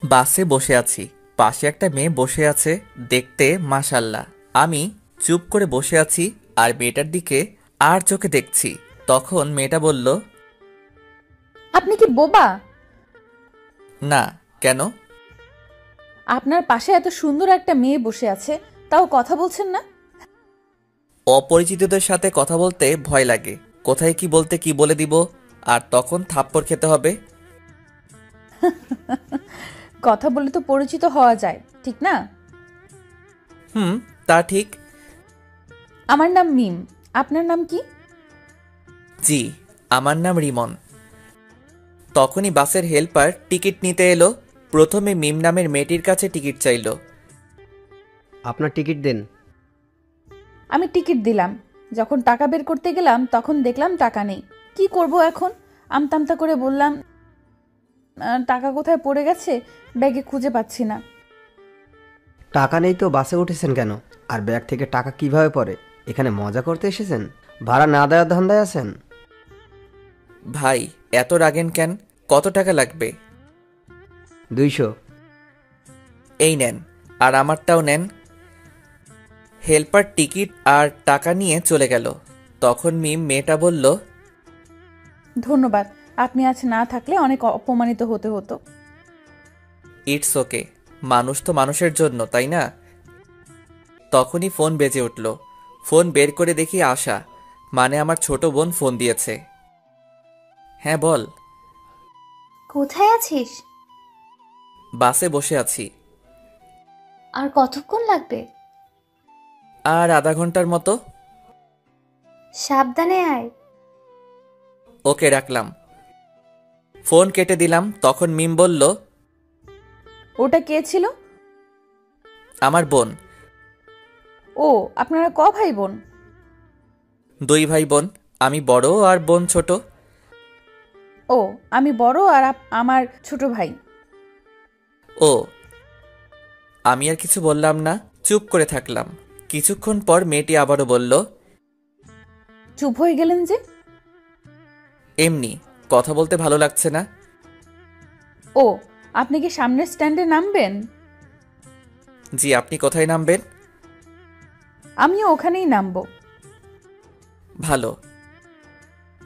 বাসে বসে আছি। পাশে একটা মেয়ে বসে আছে, দেখতে মাশাআল্লাহ। আমি চুপ করে বসে আছি আর মেয়েটার দিকে আর চোখে দেখছি। তখন মেয়েটা বলল, আপনি কি বোবা? না। কেন? আপনার পাশে এত সুন্দর একটা মেয়ে বসে আছে, তাও কথা বলছেন না? অপরিচিতদের সাথে কথা বলতে ভয় লাগে। কোথায় কি বলতে কি বলে দিব, আর তখন থাপ্পড় খেতে হবে। কথা বলে তো পরিচিত হওয়া যায়, ঠিক না? হুম, তা ঠিক। আমার নাম মিম। আপনার নাম কি? জি, আমার নাম রিমন। তখনই বাসের হেল্পার টিকিট নিতে এলো। প্রথমে মিম নামের মেয়েটির কাছে টিকিট চাইলো। আপনার টিকিট দেন। আমি টিকিট দিলাম। যখন টাকা বের করতে গেলাম তখন দেখলাম টাকা নেই। কি করব এখন? আমতামতা করে বললাম, টাকা কোথায় পড়ে গেছে, ব্যাগে খুঁজে পাচ্ছি না। টাকা নেই তো বাসে উঠেছেন কেন? আর ব্যাগ থেকে টাকা কিভাবে পড়ে? এখানে মজা করতে এসেছেন? ভাড়া না দেওয়ার ধান্দায় আছেন? ভাই, এত রাগেন কেন? কত টাকা লাগবে? 200। এই নেন, আর আমারটাও নেন। হেল্পার টিকিট আর টাকা নিয়ে চলে গেল। তখন মিম মেয়েটা বলল, ধন্যবাদ, আপনি আজ না থাকলে অনেক অপমানিত হতে হতো। ইটস ওকে, মানুষ তো মানুষের জন্য, তাই না? তখনই ফোন বেজে উঠল। ফোন বের করে দেখি আশা, মানে আমার ছোট বোন ফোন দিয়েছে। হ্যাঁ বল। কোথায় আছিস? বাসে বসে আছি। আর কতক্ষণ লাগবে? আর আধা ঘন্টার মতো। সাবধানে আয়। ওকে, রাখলাম। ফোন কেটে দিলাম। তখন মিম বলল, ওটা কে ছিল? আমার বোন। ও, আপনারা ক ভাই বোন? 2 ভাই বোন। আমি বড় আর বোন ছোট। ও, আমি বড় আর আমার ছোট ভাই। ও। আমি আর কিছু বললাম না, চুপ করে থাকলাম। কিছুক্ষণ পর মেয়েটি আবারও বলল, চুপ হয়ে গেলেন যে? এমনি, কথা বলতে ভালো লাগছে না। ও, আপনি কি সামনের স্ট্যান্ডে নামবেন? জি, আপনি কোথায় নামবেন? আমিও ওখানেই নামবো। ভালো।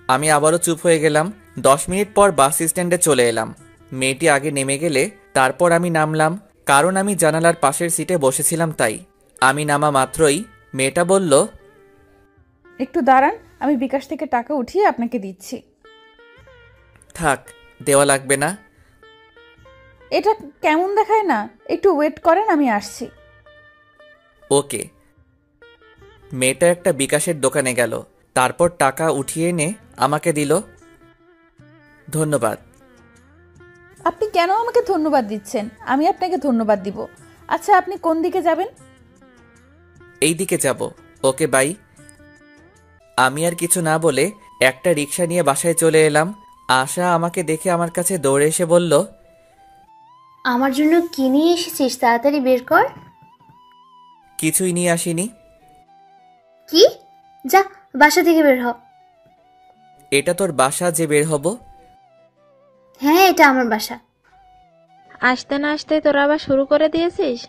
আমি আবারও চুপ হয়ে গেলাম। 10 মিনিট পর বাস স্ট্যান্ডে চলে এলাম। মেয়েটি আগে নেমে গেলে তারপর আমি নামলাম, কারণ আমি জানালার পাশের সিটে বসেছিলাম তাই। আমি নামা মাত্রই মেয়েটা বলল, একটু দাঁড়ান, আমি বিকাশ থেকে টাকা উঠিয়ে আপনাকে দিচ্ছি। থাক, দেওয়া লাগবে না। এটা কেমন দেখায় না? একটু ওয়েট করেন, আমি আসছি। ওকে। মেয়েটা একটা বিকাশের দোকানে গেল, তারপর টাকা উঠিয়ে এনে আমাকে দিল। ধন্যবাদ। আপনি কেন আমাকে ধন্যবাদ দিচ্ছেন? আমি আপনাকে ধন্যবাদ দিব। আচ্ছা, আপনি কোন দিকে যাবেন? এই দিকে যাব। ওকে, বাই। আমি আর কিছু না বলে একটা রিক্সা নিয়ে বাসায় চলে এলাম। আশা আমাকে দেখে আমার কাছে দৌড়ে এসে বলল, আমার জন্য কি নিয়ে এসেছিস তাড়াতাড়ি বের কর। কিছুই নিয়ে আসিনি। কি? যা, বাসা থেকে বের হ। এটা তোর বাসা যে বের হব? হ্যাঁ, এটা আমার বাসা। আসতে না আসতে তোরা আবার শুরু করে দিয়েছিস?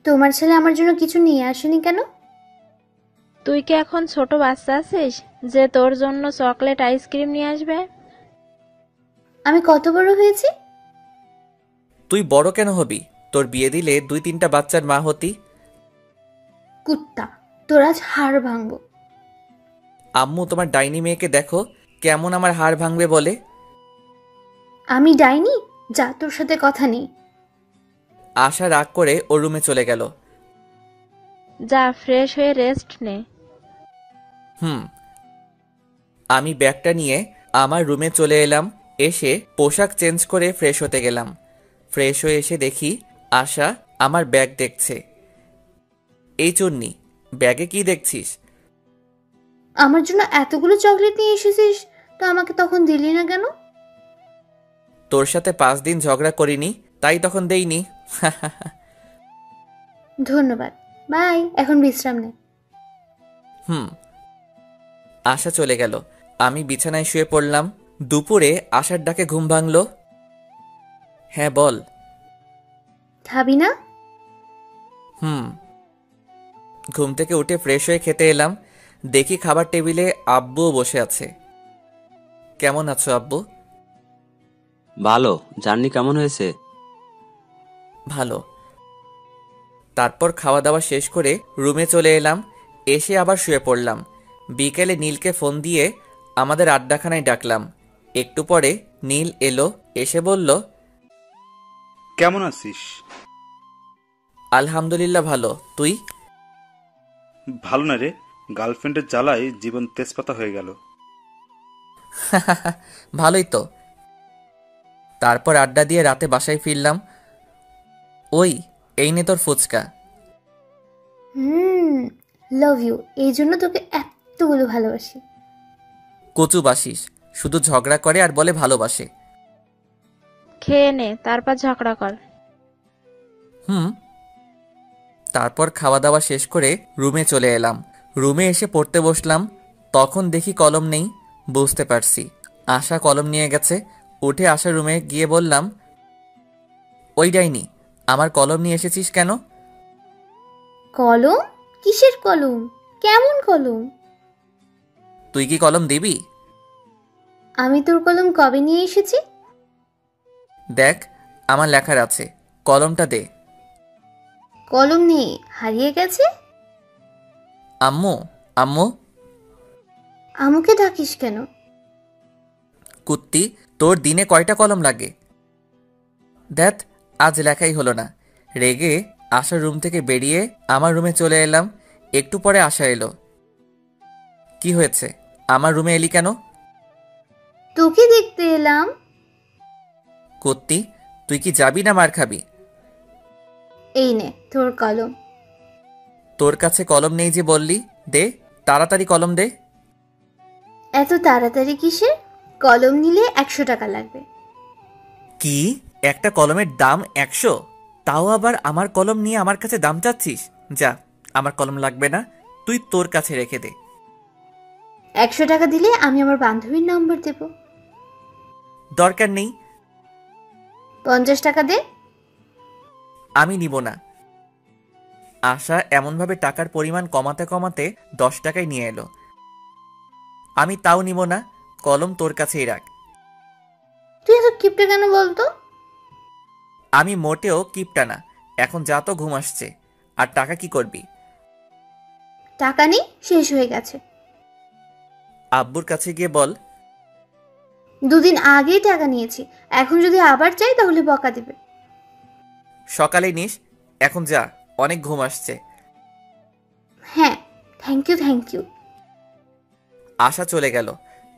তোমার ছেলে আমার জন্য কিছু নিয়ে আসেনি কেন? তুই কি এখন ছোট বাচ্চা আছিস যে তোর জন্য চকলেট আইসক্রিম নিয়ে আসবে? আমি কত বড় হয়েছি? তুই বড় কেন হবি? তোর বিয়ে দিলে 2-3টা বাচ্চার মা হতি। কুত্তা, তোর আজ হাড় ভাঙবো। আম্মু, তোমার ডাইনি মেয়েকে দেখো, কেমন আমার হাড় ভাঙবে বলে। আমি ডাইনি? যা, তোর সাথে কথা নেই। আশা রাগ করে ওর রুমে চলে গেল। যা, ফ্রেশ হয়ে রেস্ট নে। হুম। আমি ব্যাগটা নিয়ে আমার রুমে চলে এলাম। এসে পোশাক চেঞ্জ করে ফ্রেশ হতে গেলাম। ফ্রেশ হয়ে এসে দেখি আশা আমার ব্যাগ দেখছে। এই চুন্নি, ব্যাগে কি দেখছিস? আমার জন্য এতগুলো চকলেট নিয়ে এসেছিস, তো আমাকে তখন দিলি না কেন? তোর সাথে 5 দিন ঝগড়া করিনি, তাই তখন দেইনি। ধন্যবাদ, বাই। এখন বিশ্রাম নে। হুম। আশা চলে গেল। আমি বিছানায় শুয়ে পড়লাম। দুপুরে আশার ডাকে ঘুম ভাঙল। হ্যাঁ বল। খাবি না? হুম। ঘুম থেকে উঠে ফ্রেশ হয়ে খেতে এলাম, দেখি খাবার টেবিলে আব্বুও বসে আছে। কেমন আছো আব্বু? ভালো। জার্নি কেমন হয়েছে? ভালো। তারপর খাওয়া দাওয়া শেষ করে রুমে চলে এলাম, এসে আবার শুয়ে পড়লাম। বিকেলে নীলকে ফোন দিয়ে আমাদের আড্ডাখানায় ডাকলাম। একটু পরে নীল এলো, এসে বলল, কেমন আছিস? আলহামদুলিল্লাহ ভালো, তুই? ভালো না রে, গার্লফ্রেন্ডের জ্বালায় জীবন তেজপাতা হয়ে গেল। ভালোই তো। তারপর আড্ডা দিয়ে রাতে বাসায় ফিরলাম। ওই, এই নে তোর ফুচকা। Love you. এই জন্য তোকে এতগুলো ভালোবাসি। কচু বাসিস, শুধু ঝগড়া করে আর বলে ভালোবাসে। খেয়ে নে, তারপর ঝগড়া কর। হুম। তারপর খাওয়া দাওয়া শেষ করে রুমে চলে এলাম। রুমে এসে পড়তে বসলাম, তখন দেখি কলম নেই। বুঝতে পারছি আশা কলম নিয়ে গেছে। উঠে আশা রুমে গিয়ে বললাম, ওই ডাইনি, আমার কলম নিয়ে এসেছিস কেন? কলম? কিসের কলম? কেমন কলম? তুই কি কলম দিবি? আমি তোর কলম কবে নিয়ে এসেছি? দেখ, আমার লেখার আছে, কলমটা দে। কলম নেই, হারিয়ে গেছে। আম্মু, আম্মু। আমাকে ডাকিস কেন? কুত্তি, তোর দিনে কয়টা কলম লাগে? দেখ, আজ লেখাই হলো না। রেগে আশার রুম থেকে বেরিয়ে আমার রুমে চলে এলাম। একটু পরে আশা এলো। কি হয়েছে, আমার রুমে এলি কেন? তোকে দেখতে এলাম। কুত্তি, তুই কি যাবি না মার খাবি? এই নে তোর কলম। তোর কাছে কলম নেই যে বললি, দে তাড়াতাড়ি কলম দে। এত তাড়াতাড়ি কিসের? কলম নিলে 100 টাকা লাগবে। কি, একটা কলমের দাম 100? তাও আবার আমার কলম নিয়ে আমার কাছে দাম চাচ্ছিস? যা, আমার কলম লাগবে না, তুই তোর কাছে রেখে দে। 100 টাকা দিলে আমি আমার বান্ধবীর নম্বর দেব। দরকার নেই। 50 টাকা দে। আমি নিব না। আশা এমনভাবে টাকার পরিমাণ কমাতে কমাতে 10 টাকায় নিয়ে এলো। আমি তাও নিব না, কলম তোর কাছেই রাখ। তুই এত কিপটে কেন বলতো? আমি মোটেও কিপটা না। এখন যা, তো ঘুম আসছে। আর টাকা কি করবি? টাকা নেই, শেষ হয়ে গেছে। আব্বুর কাছে গিয়ে বল। 2 দিন আগেই টাকা নিয়েছি, এখন যদি আবার চাই তাহলে বকা দেবে। সকালে নিস, এখন যা, অনেক ঘুম আসছে। হ্যাঁ, থ্যাংক ইউ থ্যাংক ইউ। আশা চলে গেল।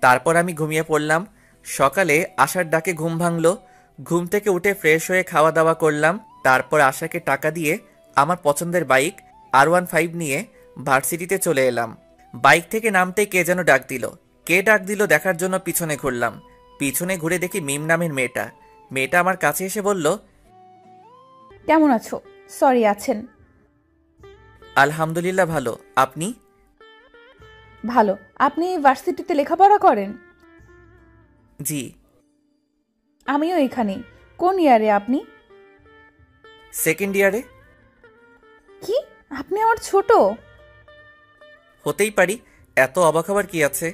তারপর আমি ঘুমিয়ে পড়লাম। সকালে আশার ডাকে ঘুম ভাঙলো। ঘুম থেকে উঠে ফ্রেশ হয়ে খাওয়া দাওয়া করলাম। তারপর আশাকে টাকা দিয়ে আমার পছন্দের বাইক R15 নিয়ে ভার্সিটিতে চলে এলাম। বাইক থেকে নামতেই কে যেন ডাক দিল। কে ডাক দিল দেখার জন্য পিছনে ঘুরলাম। পিছনে ঘুরে দেখি মিম নামের মেয়েটা। মেয়েটা আমার কাছে এসে বলল, কেমন আছো? সরি, আছেন? আলহামদুলিল্লাহ ভালো, আপনি? ভালো। আপনি ভার্সিটিতে লেখাপড়া করেন? জি। আমিও এখানে। কোন ইয়ারে আপনি? সেকেন্ড ইয়ারে। কি, আপনি আমার ছোট? হতেই পারি, এত অবাক হবার কি আছে?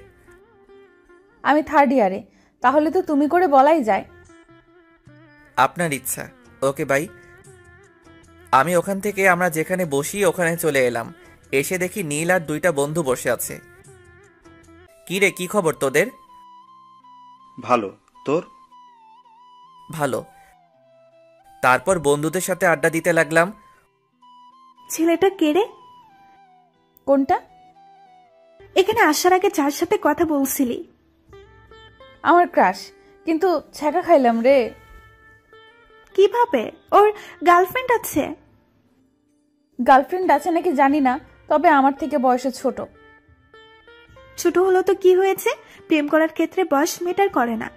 আমি থার্ড ইয়ারে। তাহলে তো তুমি করে বলাই যায়। আপনার ইচ্ছা। Okay bye. আমি ওখান থেকে আমরা যেখানে বসি ওখানে চলে এলাম। এসে দেখি নীল আর 2টা বন্ধু বসে আছে। কি রে, কি খবর তোদের? ভালো, তোর? ভালো। তারপর বন্ধুদের সাথে আড্ডা দিতে লাগলাম। ছেলেটা কে রে? কোনটা? এখানে আসার আগে যার সাথে কথা বলছিলি। আমার ক্রাশ, কিন্তু ছ্যাঁকা খাইলাম রে। কিভাবে? ওর গার্লফ্রেন্ড আছে? গার্লফ্রেন্ড আছে নাকি জানি না, তবে আমার থেকে বয়সে ছোট। ছোট হলো তো কি হয়েছে? প্রেম করার ক্ষেত্রে বয়স মেটার করে না।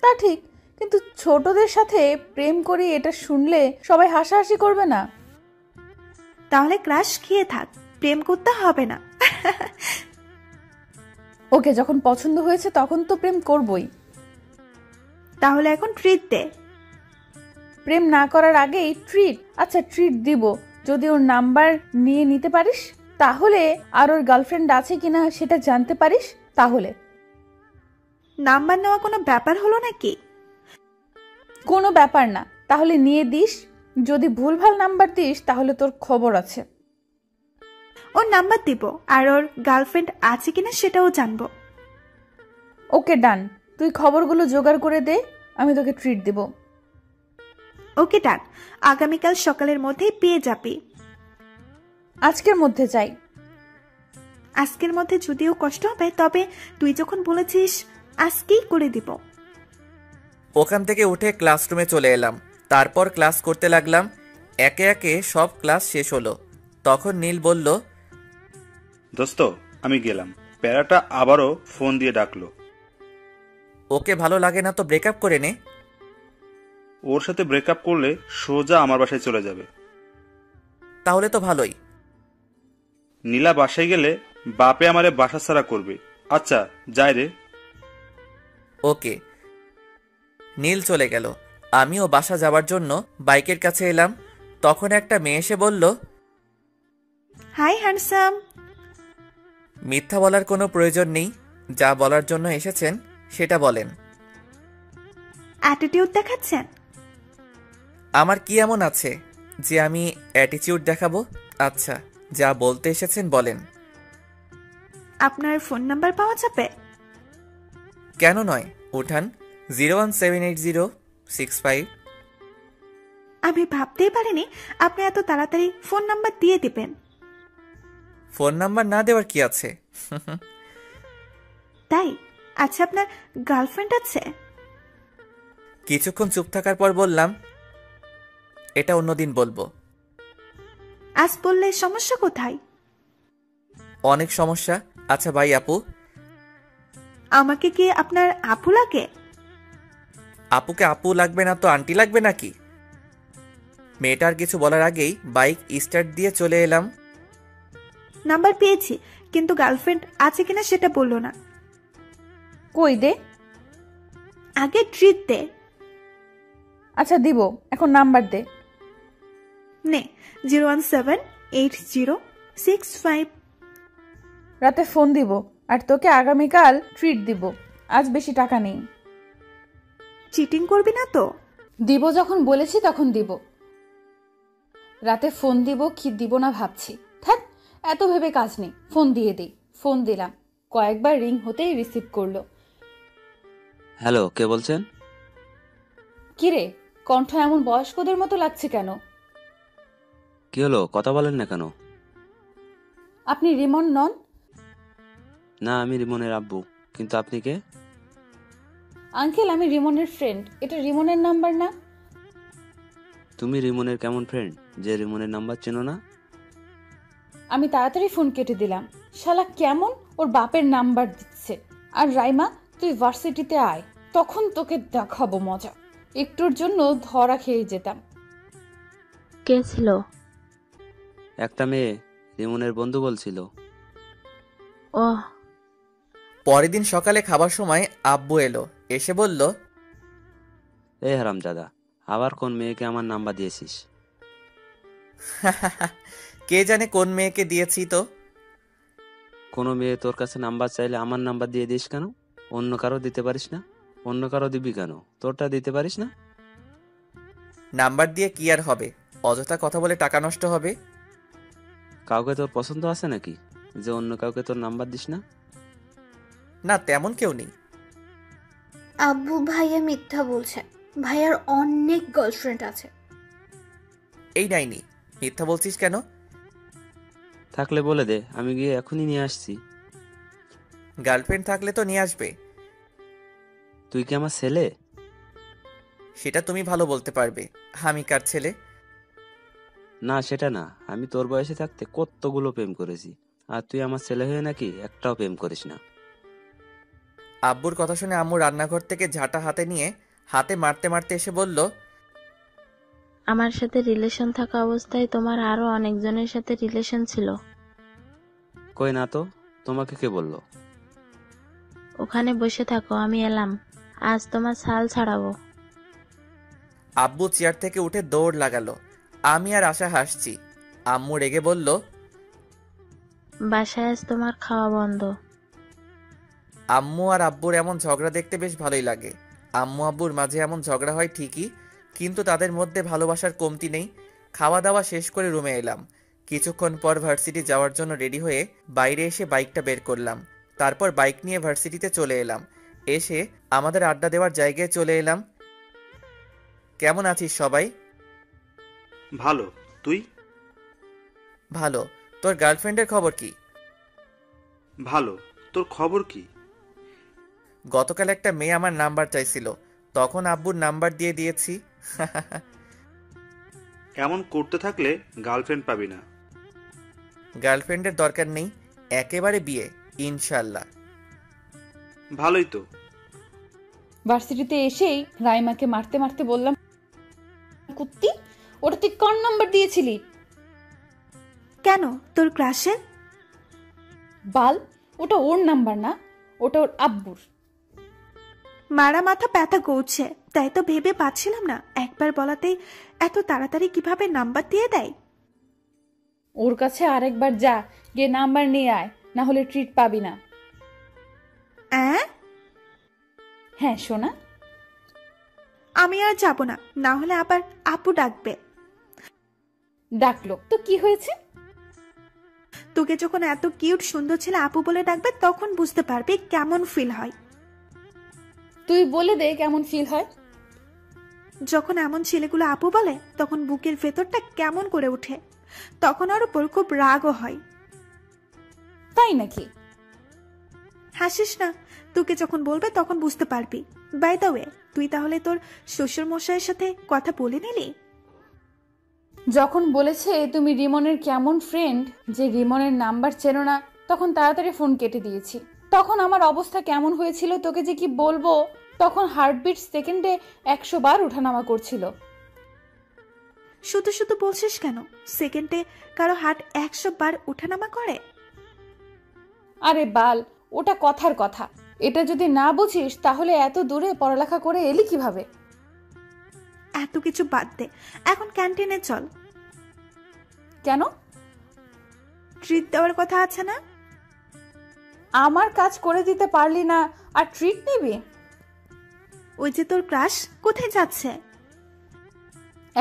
তা ঠিক, কিন্তু ছোটদের সাথে প্রেম করি এটা শুনলে সবাই হাসাহাসি করবে না? তাহলে ক্রাশ খেয়ে থাক, প্রেম করতে হবে না। ওকে যখন পছন্দ হয়েছে তখন তো প্রেম করবই। তাহলে এখন ট্রিট দে। প্রেম না করার আগেই ট্রিট। আচ্ছা ট্রিট দিব যদি ওর নাম্বার নিয়ে নিতে পারিস, তাহলে আর ওর গার্লফ্রেন্ড আছে কিনা সেটা জানতে পারিস। তাহলে নাম্বার নেওয়া কোনো ব্যাপার হলো নাকি? কোনো ব্যাপার না, তাহলে নিয়ে দিস। যদি ভুলভাল নাম্বার দিস তাহলে তোর খবর আছে। ওর নাম্বার দিব, আর ওর গার্লফ্রেন্ড আছে কিনা সেটাও জানবো। ওকে ডান, তুই খবরগুলো জোগাড় করে দে, আমি তোকে ট্রিট দিব। ওকে ডান, আগামীকাল সকালের মধ্যেই পেয়ে যাবি। আজকের মধ্যে চাই। আজকের মধ্যে যদিও কষ্ট হবে, তবে তুই যখন বলেছিস আজকেই করে দিব। ওখান থেকে উঠে ক্লাসরুমে চলে এলাম। তারপর ক্লাস করতে লাগলাম। একে একে সব ক্লাস শেষ হলো। তখন নীল বলল, দোস্ত আমি গেলাম। প্যারাটা আবারও ফোন দিয়ে ডাকলো। ওকে ভালো লাগে না তো ব্রেকআপ করে নে। ওর সাথে ব্রেকআপ করলে সোজা আমার বাসায় চলে যাবে। তাহলে তো ভালোই। নীলা বাসায় গেলে বাপে আমারে বাসা ছাড়া করবে। আচ্ছা যাই রে। ওকে। নীল চলে গেল। আমিও বাসা যাওয়ার জন্য বাইকের কাছে এলাম। তখন একটা মেয়ে এসে বলল, হাই হ্যান্ডসাম। মিথ্যা বলার কোনো প্রয়োজন নেই, যা বলার জন্য এসেছেন সেটা বলেন। অ্যাটিটিউড দেখাচ্ছেন? আমার কি এমন আছে যে আমি অ্যাটিটিউড দেখাবো? আচ্ছা যা বলতে এসেছেন বলেন। আপনার ফোন নাম্বার পাওয়া যাবে? কেন নয়, উঠান। 0178065। আমি ভাবতেই পারিনি আপনি এত তাড়াতাড়ি ফোন নাম্বার দিয়ে দিবেন। ফোন নাম্বার না দেওয়ার কি আছে? তাই? আচ্ছা, আপনার গার্লফ্রেন্ড আছে? কিছুক্ষণ চুপ থাকার পর বললাম, এটা অন্যদিন বলবো। আজ বললে সমস্যা কোথায়? অনেক সমস্যা। আচ্ছা ভাই আপু। আমাকে কি আপনার আপু লাগে? আপুকে আপু লাগবে না তো আন্টি লাগবে নাকি? মেয়েটার কিছু বলার আগেই বাইক স্টার্ট দিয়ে চলে এলাম। নাম্বার পেয়েছি, কিন্তু গার্লফ্রেন্ড আছে কিনা সেটা বললো না। কই দে। আগে ট্রিট দে। আচ্ছা দিব, এখন নাম্বার দে। নে, 0178065। রাতে ফোন দিব, আর তোকে আগামীকাল ট্রিট দিব। আজ বেশি টাকা নেই। চিটিং করবি না তো? দিব যখন বলেছি তখন দিব। রাতে ফোন দিব কি দিব না ভাবছি। থাক, এত ভেবে কাজ নেই, ফোন দিয়ে দিই। ফোন দিলাম, কয়েকবার রিং হতেই রিসিভ করলো। হ্যালো, কে বলছেন? কিরে, কণ্ঠ এমন বয়স্কদের মতো লাগছে কেন? কি হলো, কথা বলেন না কেন? আপনি রিমন নন? না, আমি রিমনের আব্বু। কিন্তু আপনি কে? আঙ্কেল, আমি রিমনের ফ্রেন্ড। এটা রিমনের নাম্বার না? তুমি রিমনের কেমন ফ্রেন্ড যে রিমনের নাম্বার চেনো না? আমি তাড়াতাড়ি ফোন কেটে দিলাম। শালা কেমন ওর বাপের নাম্বার দিচ্ছে। আর রাইমা, তুই ভার্সিটিতে আয়, তখন তোকে দেখাবো মজা। একটুর জন্য ধরা খেয়ে যেতাম। কে ছিল? একটা মেয়ে, রিমনের বন্ধু বলছিল। ওহ, পরের দিন সকালে খাবার সময় আব্বু এলো। এসে বলল, এই হারামজাদা, আবার কোন মেয়েকে আমার নাম্বার দিয়েছিস? কে জানে কোন মেয়েকে দিয়েছি তো। কোনো মেয়ে তোর কাছে নাম্বার চাইলে আমার নাম্বার দিয়ে দিস কেন? অন্য কারো দিতে পারিস না? অন্য কারো দিবি কেন? তোরটা দিতে পারিস না? নাম্বার দিয়ে কি আর হবে? অযথা কথা বলে টাকা নষ্ট হবে। কাউকে তোর পছন্দ আছে নাকি যে অন্য কাউকে তোর নাম্বার দিস না? না, তেমন কেউ নেই। আব্বু ভাইয়া মিথ্যা বলছে। ভাইয়ার অনেক গার্লফ্রেন্ড আছে। এই নাইনি, মিথ্যা বলছিস কেন? থাকলে বলে দে, আমি গিয়ে এখনই নিয়ে আসছি। গার্লফ্রেন্ড থাকলে তো নিয়ে আসবে। তুই কি আমার ছেলে? সেটা তুমি ভালো বলতে পারবে। আমি কার ছেলে? না, সেটা না। আমি তোর বয়সে থাকতে কতগুলো প্রেম করেছি, আর তুই আমার ছেলে হয়ে নাকি একটাও প্রেম করিস না। আব্বুর কথা শুনে আম্মু রান্নাঘর থেকে ঝাঁটা হাতে নিয়ে হাতে মারতে মারতে এসে বলল, আমার সাথে রিলেশন থাকা অবস্থায় তোমার আরো অনেকজনের সাথে রিলেশন ছিল। কই না তো, তোমাকে কে বললো? ওখানে বসে থাকো, আমি এলাম। আজ তোমার ছাল ছাড়াবো। আব্বু চেয়ার থেকে উঠে দৌড় লাগালো। আমি আর আশা হাসছি। আম্মু রেগে বলল, বাসায় আজ তোমার খাওয়া বন্ধ। আম্মু আর আব্বুর এমন ঝগড়া দেখতে বেশ ভালোই লাগে। আম্মু আব্বুর মাঝে এমন ঝগড়া হয় ঠিকই, কিন্তু তাদের মধ্যে ভালোবাসার কমতি নেই। খাওয়া দাওয়া শেষ করে রুমে এলাম। কিছুক্ষণ পর ভার্সিটি যাওয়ার জন্য রেডি হয়ে বাইরে এসে বাইকটা বের করলাম। তারপর বাইক নিয়ে ভার্সিটিতে চলে এলাম। এসে আমাদের আড্ডা দেওয়ার জায়গায় চলে এলাম। কেমন আছিস সবাই? ভালো। তুই? ভালো। তোর গার্লফ্রেন্ডের খবর কি? ভালো। তোর খবর কি? গতকাল একটা মেয়ে আমার নাম্বার চাইছিল, তখন আব্বুর নাম্বার দিয়ে দিয়েছি। এমন করতে থাকলে গার্লফ্রেন্ড পাবি না। গার্লফ্রেন্ডের দরকার নেই, একেবারে বিয়ে ইনশাল্লাহ। ভালোই তো। ভার্সিটিতে এসেই রাইমাকে মারতে মারতে বললাম, কুত্তি, ওটা তুই কোন নাম্বার দিয়েছিলি? কেন, তোর ক্রাশের? বাল, ওটা ওর নাম্বার না, ওটা ওর আব্বুর। মারা মাথা ব্যথা করছে, তাই তো ভেবে পাচ্ছিলাম না একবার বলাতেই এত তাড়াতাড়ি কিভাবে নাম্বার দিয়ে দেয়। ওর কাছে আরেকবার যা, গিয়ে নাম্বার নিয়ে আয়, না হলে ট্রিট পাবি না। হ্যাঁ সোনা। আমি আর যাব না, না হলে আবার আপু ডাকবে। ডাকলো তো কি হয়েছে? তোকে যখন এত কিউট সুন্দর ছেলে আপু বলে ডাকবে তখন বুঝতে পারবি কেমন ফিল হয়। তুই বলে দে কেমন ফিল হয়। যখন এমন ছেলেগুলো আপু বলে তখন বুকের ভেতরটা কেমন করে ওঠে, তখন ওর উপর খুব রাগও হয়। তাই নাকি? হাসিস না, তোকে যখন বলবে তখন বুঝতে পারবি। বাই দ্য ওয়ে, তুই তাহলে তোর শ্বশুর মশাইয়ের সাথে কথা বলে নিলি? যখন বলেছে তুমি রিমনের কেমন ফ্রেন্ড, যে রিমনের নাম্বার চেনো না, তখন তাড়াতাড়ি ফোন কেটে দিয়েছি। তখন আমার অবস্থা কেমন হয়েছিল তোকে যে কি বলবো। তখন হার্টবিট সেকেন্ডে 100 বার ওঠানামা করছিল। শুধু শুধু বলছিস কেন? সেকেন্ডে কারো হার্ট 100 বার ওঠানামা করে? আরে বাল, ওটা কথার কথা। এটা যদি না বুঝিস তাহলে এত দূরে পড়ালেখা করে এলি কিভাবে? এত কিছু বাদ দে, এখন ক্যান্টিনে চল। কেন? ট্রিট দেওয়ার কথা আছে না? আমার কাজ করে দিতে পারলি না আর ট্রিট নিবি? ওই যে তোর ক্রাশ কোথায় যাচ্ছে?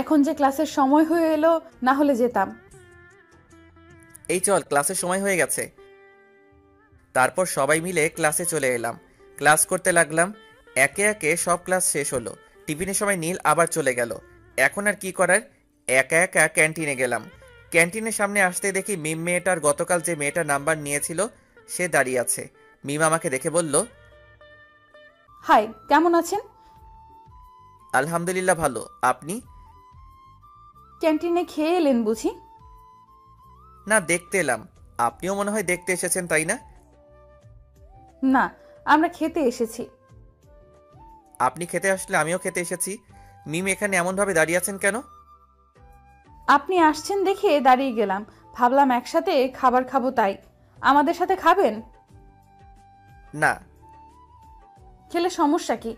এখন যে ক্লাসের সময় হয়ে এলো, না হলে যেতাম। এই চল, ক্লাসের সময় হয়ে গেছে। তারপর সবাই মিলে ক্লাসে চলে এলাম। ক্লাস করতে লাগলাম। একে একে সব ক্লাস শেষ হলো। টিফিনের সময় নীল আবার চলে গেল। এখন আর কি করার, একা একা ক্যান্টিনে গেলাম। ক্যান্টিনের সামনে আসতে দেখি মিম মেয়েটার গতকাল যে মেয়েটার নাম্বার নিয়েছিল সে দাঁড়িয়ে আছে। মিম আমাকে দেখে বলল, হাই, কেমন আছেন? আলহামদুলিল্লাহ ভালো, আপনি? ক্যান্টিনে খেয়ে এলেন বুঝি? না, দেখতে এলাম। আপনিও মনে হয় দেখতে এসেছেন, তাই না? না, আমরা খেতে এসেছি। আপনি খেতে আসলে আমিও খেতে এসেছি। মিম এখানে এমনভাবে দাঁড়িয়ে আছেন কেন? আপনি আসছেন দেখে দাঁড়িয়ে গেলাম, ভাবলাম একসাথে খাবার খাবো তাই। আমাদের সাথে খাবেন? না। খেলে সমস্যা কি?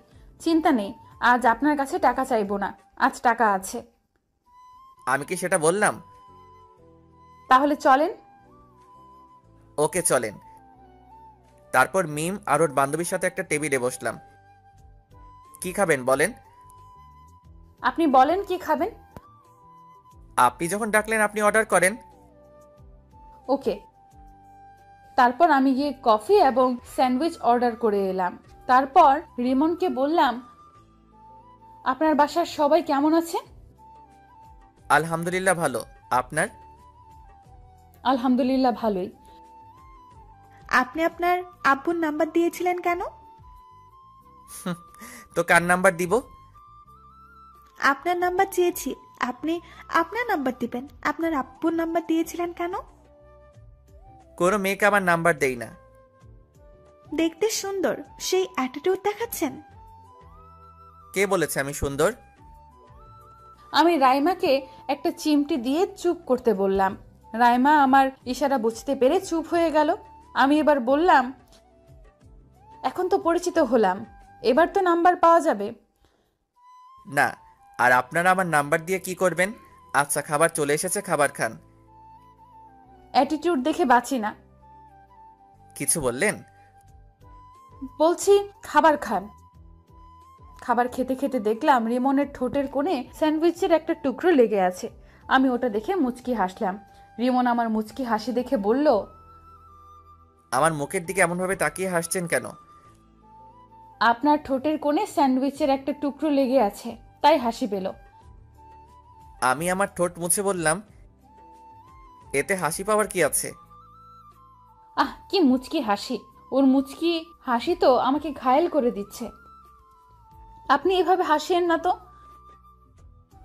চিন্তা নেই, আজ আপনার কাছে টাকা চাইবো না, আজ টাকা আছে। আমি কি সেটা বললাম? তাহলে চলেন। ওকে চলেন। তারপর মিম আর ওর বান্ধবীর সাথে একটা টেবিলে বসলাম। কি খাবেন বলেন? আপনি বলেন কি খাবেন। আপনি যখন ডাকলেন আপনি অর্ডার করেন। ওকে। তারপর আমি গিয়ে কফি এবং স্যান্ডউইচ অর্ডার করে এলাম। তারপর রিমনকে বললাম, আপনার বাসার সবাই কেমন আছে? আলহামদুলিল্লাহ ভালো, আপনার? আলহামদুলিল্লাহ ভালোই। আপনি আপনার আব্বুর নাম্বার দিয়েছিলেন কেন? তো কার নাম্বার দিব? আপনার নাম্বার চেয়েছি, আপনি আপনার নাম্বার দিবেন। আপনার আব্বুর নাম্বার দিয়েছিলেন কেন? কোনো মেয়েকে আমার নাম্বার দেই না। দেখতে সুন্দর, সেই অ্যাটিটিউড দেখাচ্ছেন। কে বলেছে আমি সুন্দর? আমি রাইমাকে একটা চিমটি দিয়ে চুপ করতে বললাম। রাইমা আমার ইশারা বুঝতে পেরে চুপ হয়ে গেল। আমি এবার বললাম, এখন তো পরিচিত হলাম, এবার তো নাম্বার পাওয়া যাবে। না, আর আপনারা আমার নাম্বার দিয়ে কি করবেন? আচ্ছা, খাবার চলে এসেছে, খাবার খান। অ্যাটিটিউড দেখে বাঁচি না। কিছু বললেন? বলছি খাবার খান। খাবার খেতে খেতে দেখলাম রিমনের ঠোঁটের কোণে স্যান্ডউইচের একটা টুকরো লেগে আছে। আমি ওটা দেখে মুচকি হাসলাম। রিমন আমার মুচকি হাসি দেখে বলল, আমার মুখের দিকে এমনভাবে তাকিয়ে হাসছেন কেন? আপনার ঠোঁটের কোণে স্যান্ডউইচের একটা টুকরো লেগে আছে, তাই হাসি পেল। আমি আমার ঠোঁট মুছে বললাম, এতে হাসি পাওয়ার কি আছে? আহ, কি মুচকি হাসি! ওর মুচকি হাসি তো আমাকে ঘায়েল করে দিচ্ছে। আপনি এভাবে হাসিয়েন না তো।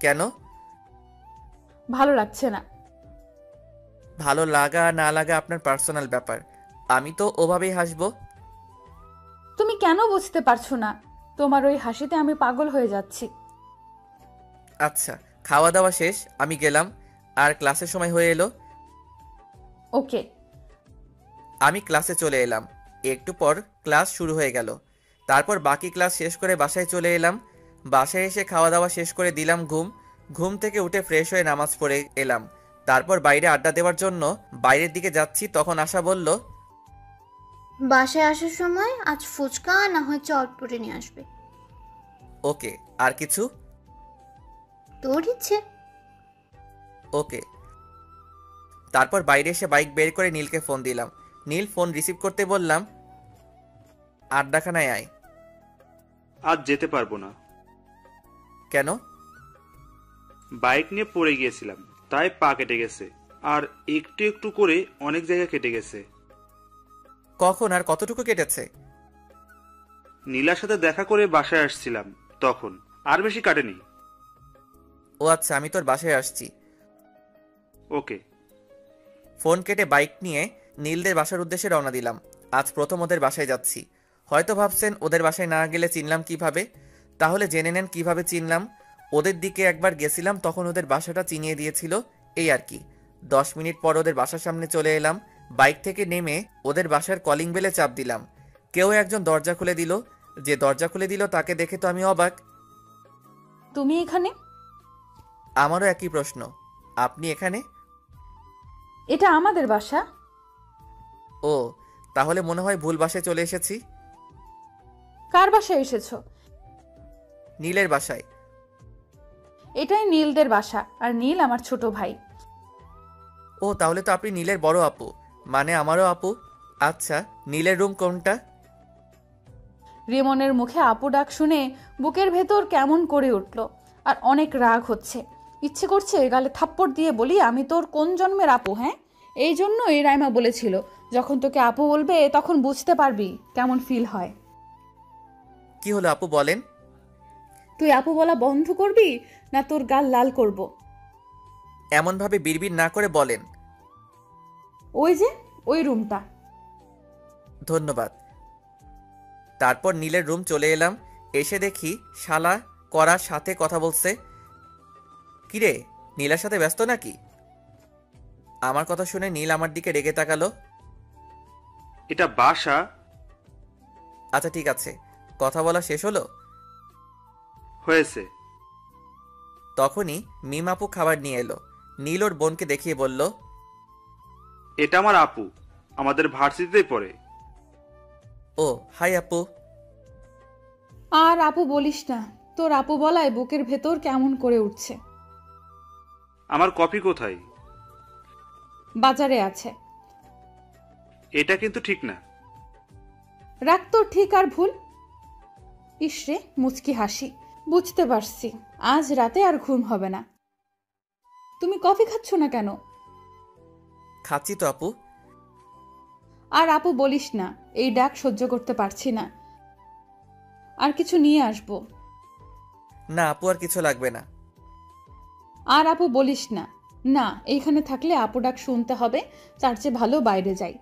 কেন? ভালো লাগছে না। ভালো লাগা না লাগা আপনার পার্সোনাল ব্যাপার, আমি তো ওভাবেই হাসবো। তুমি কেন বুঝতে পারছো না? তোমার ওই হাসিতে আমি পাগল হয়ে যাচ্ছি। আচ্ছা, খাওয়া দাওয়া শেষ, আমি গেলাম। আর ক্লাসের সময় হয়ে এলো। ওকে। আমি ক্লাসে চলে এলাম। একটু পর ক্লাস শুরু হয়ে গেল। তারপর বাকি ক্লাস শেষ করে বাসায় চলে এলাম। বাসায় এসে খাওয়া দাওয়া শেষ করে দিলাম ঘুম। ঘুম থেকে উঠে ফ্রেশ হয়ে নামাজ পড়ে এলাম। তারপর বাইরে আড্ডা দেওয়ার জন্য বাইরের দিকে যাচ্ছি, তখন আশা বলল, বাসায় আসার সময় আজ ফুচকা না হয় চটপটি নিয়ে আসবে। ওকে। আর কিছু? তোর ইচ্ছে। ওকে। তারপর বাইরে এসে বাইক বের করে নীলকে ফোন দিলাম। নীল ফোন রিসিভ করতে বললাম, আড্ডাখানায় আয়। আজ যেতে পারবো না। কেন? বাইক নিয়ে পড়ে গিয়েছিলাম, তাই পা কেটে গেছে। আর একটু একটু করে অনেক জায়গা কেটে গেছে। কখন আর কতটুকু কেটেছে? নীলার সাথে দেখা করে বাসায় আসছিলাম তখন। আর বেশি কাটেনি। ও আচ্ছা, আমি তোর বাসায় আসছি। ওকে। ফোন কেটে বাইক নিয়ে নীলদের বাসার উদ্দেশ্যে রওনা দিলাম। আজ প্রথম ওদের বাসায় যাচ্ছি। হয়তো ভাবছেন ওদের বাসায় না গেলে চিনলাম কিভাবে? তাহলে জেনে নেন কিভাবে চিনলাম। ওদের দিকে একবার গেছিলাম, তখন ওদের বাসাটা চিনিয়ে দিয়েছিল, এই আর কি। 10 মিনিট পর ওদের বাসার সামনে চলে এলাম। বাইক থেকে নেমে ওদের বাসার কলিং বেলে চাপ দিলাম। কেউ একজন দরজা খুলে দিল। যে দরজা খুলে দিল তাকে দেখে তো আমি অবাক। তুমি এখানে? আমারও একই প্রশ্ন। আপনি এখানে? এটা আমাদের বাসা। ও, তাহলে মনে হয় ভুল বাসায় চলে এসেছি। কার বাসায় এসেছো? নীলের বাসায়। এটাই নীলদের বাসা, আর নীল আমার ছোট ভাই। ও, তাহলে তো আপনি নীলের বড় আপু, মানে আমারও আপু। আচ্ছা, নীলের রুম কোনটা? রিমনের মুখে আপু ডাক শুনে বুকের ভেতর কেমন করে উঠল, আর অনেক রাগ হচ্ছে। ইচ্ছে করছে গালে থাপ্পড় দিয়ে বলি, আমি তোর কোন জন্মের আপু? হ্যাঁ, এই জন্যই রাইমা বলেছিল, যখন তোকে আপু বলবে তখন বুঝতে পারবি কেমন ফিল হয়। কি হলো আপু, বলেন। তুই আপু বলা বন্ধ করবি না তোর গাল লাল করব? এমনভাবে বিড়বিড় না করে বলেন। ওই যে ওই রুমটা। ধন্যবাদ। তারপর নীলের রুম চলে এলাম। এসে দেখি শালা করার সাথে কথা বলছে। কিরে, নীলার সাথে ব্যস্ত নাকি? আমার কথা শুনে নীল আমার দিকে রেগে তাকালো। এটা বাসা। আচ্ছা ঠিক আছে, কথা বলা শেষ হলো? হয়েছে। তখনই মিম আপু খাবার নিয়ে এলো। নীল ওর বোনকে দেখিয়ে বলল, এটা আমার আপু, আমাদের ভার্সিটিতেই পড়ে। ও হাই আপু। আর আপু বলিস না, তোর আপু বলায় বুকের ভেতর কেমন করে উঠছে। আমার কপি কোথায়? বাজারে আছে। এটা কিন্তু ঠিক না। রাখ তোর ঠিক আর ভুল। ইসরে মুচকি হাসি। বুঝতে পারছি আজ রাতে আর ঘুম হবে না। তুমি কফি খাচ্ছ না কেন? খাচ্ছি তো আপু। আর আপু বলিস না, এই ডাক সহ্য করতে পারছি না। আর কিছু নিয়ে আসবো? না আপু, আর কিছু লাগবে না। আর আপু বলিস না। না, এইখানে থাকলে আপু ডাক শুনতে হবে, তার চেয়ে ভালো বাইরে যাই।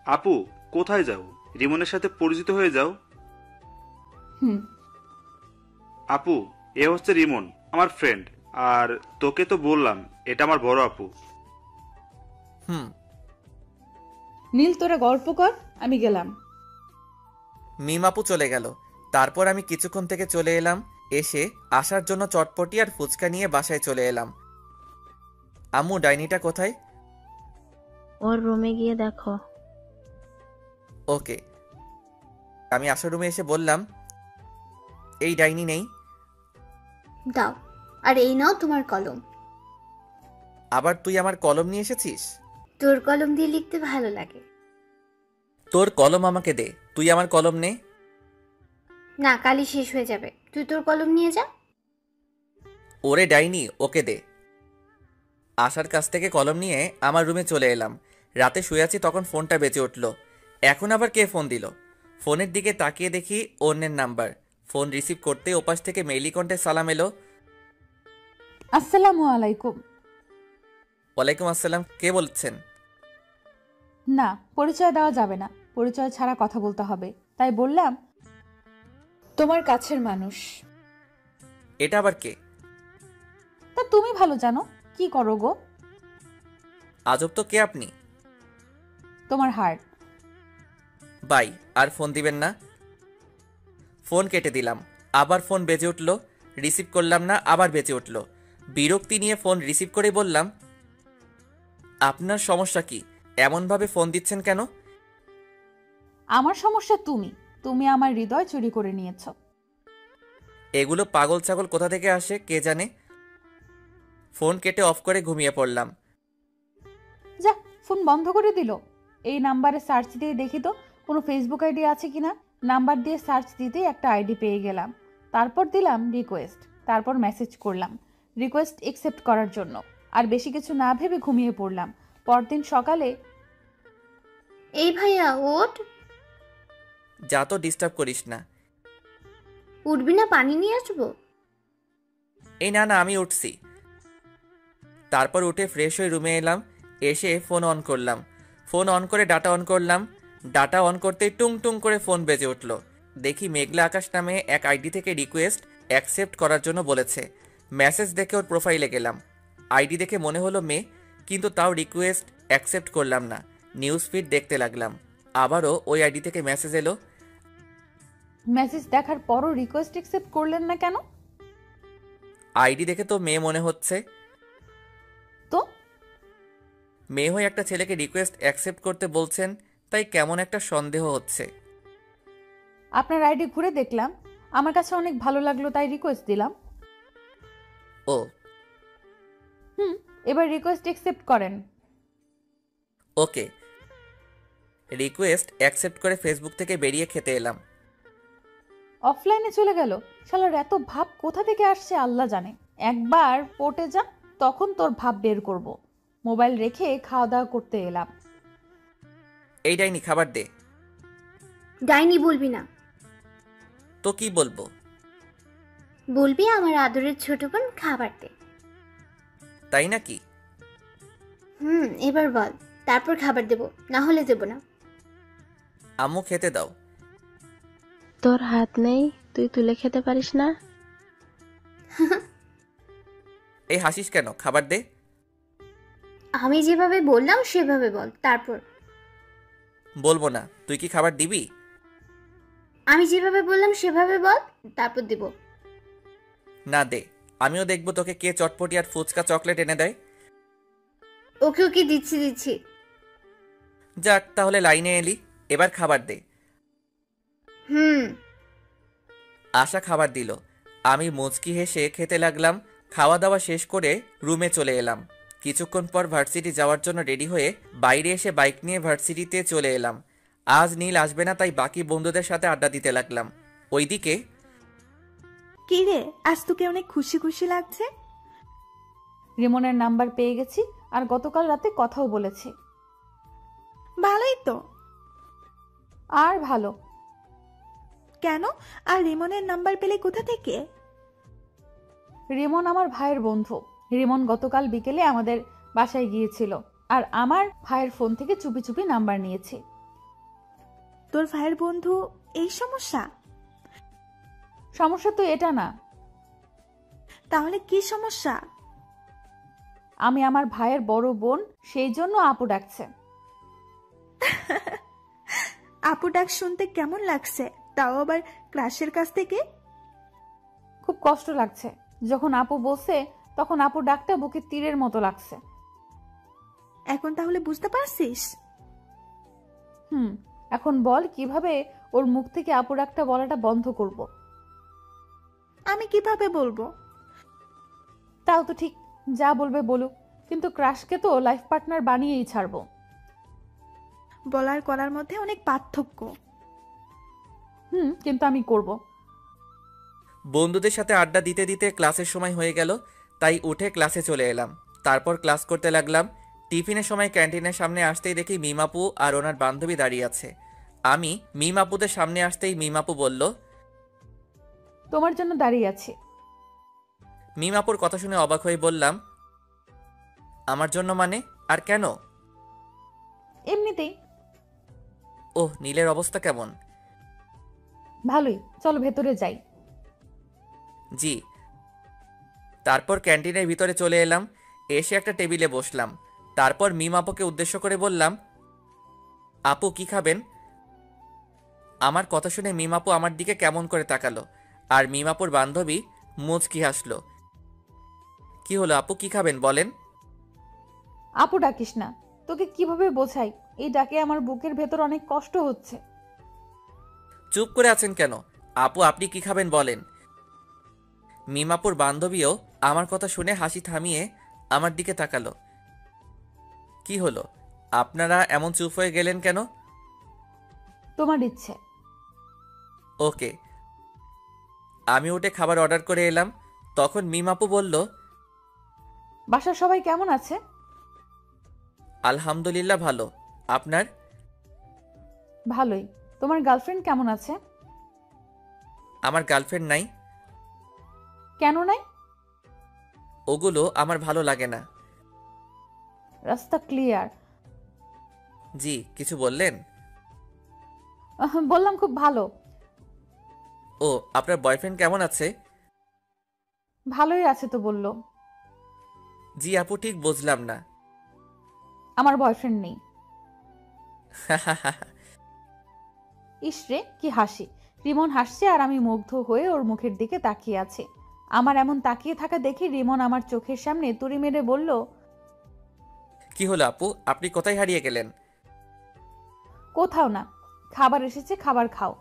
আপু কোথায় যাও? রিমনের সাথে পরিচিত হয়ে যাও। হুম। আপু, এ হচ্ছে রিমন, আমার ফ্রেন্ড। আর তোকে তো বললাম এটা আমার বড় আপু। হুম। নীল তোরা গল্প কর, আমি গেলাম। মিম আপু চলে গেল। তারপর আমি কিছুক্ষণ থেকে চলে এলাম। এসে আসার জন্য চটপটি আর ফুচকা নিয়ে বাসায় চলে এলাম। আম্মু, ডাইনিটা কোথায়? ওর রুমে গিয়ে দেখো। ওকে। আমি আসার রুমে এসে বললাম, এই ডাইনি নেই। দাও, আর এই নাও তোমার কলম। আবার তুই আমার কলম নিয়ে এসেছিস? তোর কলম দিয়ে লিখতে ভালো লাগে। তোর কলম আমাকে দে, তুই আমার কলম নে। না, কালই শেষ হয়ে যাবে, তুই তোর কলম নিয়ে যা। ওরে ডাইনি, ওকে দে। আসার কাছ থেকে কলম নিয়ে আমার রুমে চলে এলাম। রাতে শুয়ে আছি, তখন ফোনটা বেজে উঠল। এখন আবার কে ফোন দিল? ফোনের দিকে তাকিয়ে দেখি অন্যের নাম্বার। ফোন রিসিভ করতে ওপাশ থেকে মেইলি কণ্ঠে সালাম এলো। আসসালামু আলাইকুম। ওয়ালাইকুম আসসালাম। কে বলছেন? না, পরিচয় দেওয়া যাবে না, পরিচয় ছাড়া কথা বলতে হবে, তাই বললাম তোমার কাছের মানুষ। এটা আবার কে? তা তুমি ভালো জানো। কি করো গো? আজব তো, কে আপনি? তোমার হার্ট। বাই, আর ফোন দিবেন না। ফোন কেটে দিলাম। আবার ফোন বেজে উঠল, রিসিভ করলাম না, আবার বেজে উঠল। বিরক্তি নিয়ে ফোন রিসিভ করে বললাম, আপনার সমস্যা কি? এমনভাবে ফোন দিচ্ছেন কেন? আমার সমস্যা তুমি, তুমি আমার হৃদয় চুরি করে নিয়েছো। এগুলো পাগল ছাগল কোথা থেকে আসে কে জানে। ফোন কেটে অফ করে ঘুমিয়ে পড়লাম। যা, ফোন বন্ধ করে দিল। এই নাম্বারে সার্চ দিয়ে দেখি তো কোনো ফেসবুক আইডি আছে কিনা। নাম্বার দিয়ে সার্চ দিতেই একটা আইডি পেয়ে গেলাম। তারপর দিলাম রিকোয়েস্ট, তারপর মেসেজ করলাম রিকোয়েস্ট একসেপ্ট করার জন্য। আর বেশি কিছু না ভেবে ঘুমিয়ে পড়লাম। পরদিন সকালে, এই ভাইয়া ওঠ। যা তো, ডিস্টার্ব করিস না। উঠবি না? পানি নিয়ে আসবো। এই না না, আমি উঠছি। তারপর উঠে ফ্রেশ হয়ে রুমে এলাম। এসে ফোন অন করলাম। ফোন অন করে ডাটা অন করলাম। ডাটা অন করতেই টুং টুং করে ফোন বেজে উঠল। দেখি মেঘলা আকাশ নামে এক আইডি থেকে রিকোয়েস্ট অ্যাকসেপ্ট করার জন্য বলেছে। মেসেজ দেখে ওর প্রোফাইলে গেলাম। আইডি দেখে মনে হলো মেয়ে, কিন্তু তাও রিকোয়েস্ট অ্যাকসেপ্ট করলাম না। নিউজ ফিড দেখতে লাগলাম। আবারও ওই আইডি থেকে মেসেজ এলো। মেসেজ দেখার পরও রিকোয়েস্ট একসেপ্ট করলেন না কেন? আইডি দেখে তো মেয়ে মনে হচ্ছে। তো মেয়ে হয়ে একটা ছেলেকে রিকোয়েস্ট অ্যাকসেপ্ট করতে বলছেন, তাই কেমন একটা সন্দেহ হচ্ছে। আপনার আইডি ঘুরে দেখলাম, আমার কাছে অনেক ভালো লাগলো, তাই রিকোয়েস্ট দিলাম। ও, এবার রিকোয়েস্ট একসেপ্ট করেন। ওকে। রিকোয়েস্ট অ্যাকসেপ্ট করে ফেসবুক থেকে বেরিয়ে খেতে এলাম। অফলাইনে চলে গেল। শালার এত ভাব কোথা থেকে আসছে আল্লাহ জানে। একবার পটে যা, তখন তোর ভাব বের করব। মোবাইল রেখে খাওয়া দাওয়া করতে এলাম। এই ডাইনি, খাবার দে। ডাইনি বলবি না। তো কি বলবো? বলবি আমার আদরের ছোট বোন খাবার দে। তাই নাকি? এবার বল, তারপর খাবার দেব, না হলে দেব না। আম্মু, খেতে দাও। তোর হাত নেই, তুই তুলে খেতে পারিস না? এই হাসিস কেন? খাবার দে। আমি যেভাবে বললাম সেভাবে বল, তারপর। বলবো না। তুই কি খাবার দিবি? আমি যেভাবে বললাম সেভাবে বল, তারপর দেব। না, দে। আমিও দেখবো তোকে কে চটপটি আর ফুচকা চকলেট এনে দেয়। ওকে ওকে, দিচ্ছি। যাক, তাহলে লাইনে এলি। এবার খাবার দে। আশা খাবার দিল। আমি মুচকি হেসে খেতে লাগলাম। খাওয়া দাওয়া শেষ করে রুমে চলে এলাম। কিছুক্ষণ পর ভার্সিটি যাওয়ার জন্য রেডি হয়ে বাইরে এসে বাইক নিয়ে ভার্সিটিতে চলে এলাম। আজ নীল আসবে না, তাই বাকি বন্ধুদের সাথে আড্ডা দিতে লাগলাম। ওইদিকে, কি রে, আজ তোকে অনেক খুশি খুশি লাগছে। রিমনের নাম্বার পেয়ে গেছি, আর গতকাল রাতে কথাও বলেছি। ভালোই তো। আর ভালো কেন? আর রিমনের নাম্বার পেলে কোথা থেকে? রিমন আমার ভাইয়ের বন্ধু। রিমন গতকাল বিকেলে আমাদের বাসায় গিয়েছিল, আর আমার ভাইয়ের ফোন থেকে চুপি চুপি নাম্বার নিয়েছে। তোর ভাইয়ের বন্ধু এই সমস্যা? সমস্যা তো এটা না। তাহলে কি সমস্যা? আমি আমার ভাইয়ের বড় বোন, সেই জন্য আপু ডাকছে। আপু ডাক শুনতে কেমন লাগছে? তাও আবার ক্রাশের কাছ থেকে। খুব কষ্ট লাগছে। যখন আপু বলছে তখন আপু ডাকটা বুকে তীরের মতো লাগছে। এখন তাহলে বুঝতে পারছিস? এখন বল কিভাবে ওর মুখ থেকে আপু ডাকটা বলাটা বন্ধ করব। আমি কিভাবে বলবো? তাও তো ঠিক, যা বলবে বলুক, কিন্তু ক্রাশকে তো লাইফ পার্টনার বানিয়েই ছাড়বো। বলার করার মধ্যে অনেক পার্থক্য। কিন্তু আমি করব। বন্ধুদের সাথে আড্ডা দিতে দিতে ক্লাসের সময় হয়ে গেল, তাই উঠে ক্লাসে চলে এলাম। তারপর ক্লাস করতে লাগলাম। টিফিনের সময় ক্যান্টিনের সামনে আসতেই দেখি মিমাপু আর ওনার বান্ধবী দাঁড়িয়ে আছে। আমি মিমাপুদের সামনে আসতেই মিমাপু বলল, তোমার জন্য দাঁড়িয়ে আছি। মিমাপুর কথা শুনে অবাক হয়ে বললাম, আমার জন্য মানে? আর কেন? এমনিতেই। ওহ, নীলের অবস্থা কেমন? ভালোই, চলো ভেতরে যাই। জি। তারপর ক্যান্টিনের ভিতরে চলে এলাম, এসে একটা টেবিলে বসলাম। তারপর মিমাপুকে উদ্দেশ্য করে বললাম, আপু কি খাবেন? আমার কথা শুনে মিমাপু আমার দিকে কেমন করে তাকালো, আর মিমাপুর বান্ধবী মুচকি হাসলো। কি হলো আপু, কি খাবেন বলেন? আপু ডাকিস না, তোকে কিভাবে বোঝাই, এই ডাকে আমার বুকের ভেতর অনেক কষ্ট হচ্ছে। চুপ করে আছেন কেন? আপু আপনি কি খাবেন বলেন? মিমাপুর বান্ধবীও আমার কথা শুনে হাসি থামিয়ে আমার দিকে তাকালো। কি হলো, আপনারা এমন চুপ হয়ে গেলেন কেন? তোমার ইচ্ছে। ওকে। আমি উঠে খাবার অর্ডার করে এলাম। তখন মিমাপু বলল, বাসার সবাই কেমন আছে? আলহামদুলিল্লাহ ভালো। আপনার? ভালোই। তোমার গার্লফ্রেন্ড কেমন আছে? আমার গার্লফ্রেন্ড নাই। কেন নাই? ওগুলো আমার ভালো লাগে না। রাস্তা ক্লিয়ার। জি, কিছু বললেন? বললাম খুব ভালো। ও, আপনার বয়ফ্রেন্ড কেমন আছে? ভালোই আছে তো বললো। জি আপু, ঠিক বুঝলাম না। আমার বয়ফ্রেন্ড নেই। ইসরে কি হাসি! রিমন হাসছে আর আমি মুগ্ধ হয়ে ওর মুখের দিকে তাকিয়ে আছি। আমার এমন তাকিয়ে থাকা দেখে রিমন আমার চোখের সামনে তুড়ি মেরে বলল, কি হলো আপু, আপনি কোথায় হারিয়ে গেলেন? কোথাও না, খাবার এসেছে, খাবার খাও।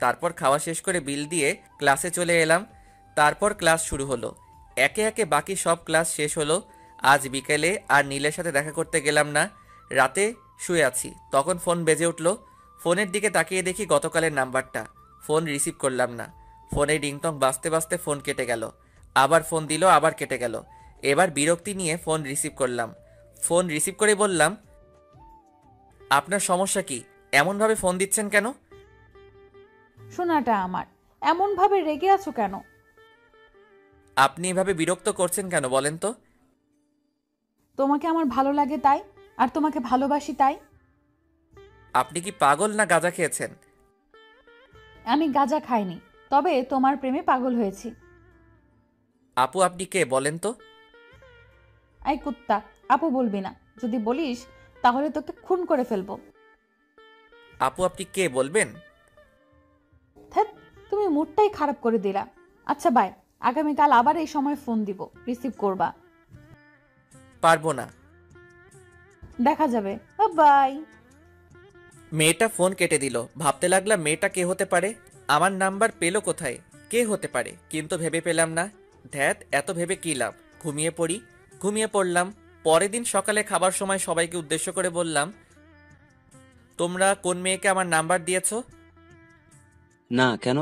তারপর খাওয়া শেষ করে বিল দিয়ে ক্লাসে চলে এলাম। তারপর ক্লাস শুরু হলো। একে একে বাকি সব ক্লাস শেষ হলো। আজ বিকেলে আর নীলের সাথে দেখা করতে গেলাম না। রাতে শুয়ে আছি, তখন ফোন বেজে উঠল। ফোনের দিকে তাকিয়ে দেখি গতকালের নাম্বারটা। ফোন রিসিভ করলাম না। ফোনে রিংটং বাজতে বাজতে ফোন কেটে গেল। আবার ফোন দিল, আবার কেটে গেল। এবার বিরক্তি নিয়ে ফোন রিসিভ করলাম। ফোন রিসিভ করে বললাম, আপনার সমস্যা কি? এমনভাবে ফোন দিচ্ছেন কেন? শোনাটা আমার, এমন ভাবে রেগে আছো কেন? আপনি এভাবে বিরক্ত করছেন কেন বলেন তো? তোমাকে আমার ভালো লাগে তাই, আর তোমাকে ভালোবাসি তাই। আপনি কি পাগল না গাঁজা খেয়েছেন? আমি গাঁজা খাইনি, তবে তোমার প্রেমে পাগল হয়েছি। আপু আপনি কে বলেন তো? এই কুত্তা, আপু বলবি না। যদি বলিস তাহলে তোকে খুন করে ফেলবো। আপু আপনি কে বলবেন? ধ্যাৎ, তুমি মুডটাই খারাপ করে দিলা। আচ্ছা বাই, আগামীকাল আবার এই সময় ফোন দিব, রিসিভ করবা। পারবো না। দেখা যাবে। বাই। মেয়েটা ফোন কেটে দিল। ভাবতে লাগলাম মেয়েটা কে হতে পারে, আমার নাম্বার পেলো কোথায়, কে হতে পারে, কিন্তু ভেবে পেলাম না। ধ্যাত, এত ভেবে কি লাভ, ঘুমিয়ে পড়ি। ঘুমিয়ে পড়লাম। পরের দিন সকালে খাবার সময় সবাইকে উদ্দেশ্য করে বললাম, তোমরা কোন মেয়েকে আমার নাম্বার দিয়েছো? না, কেন?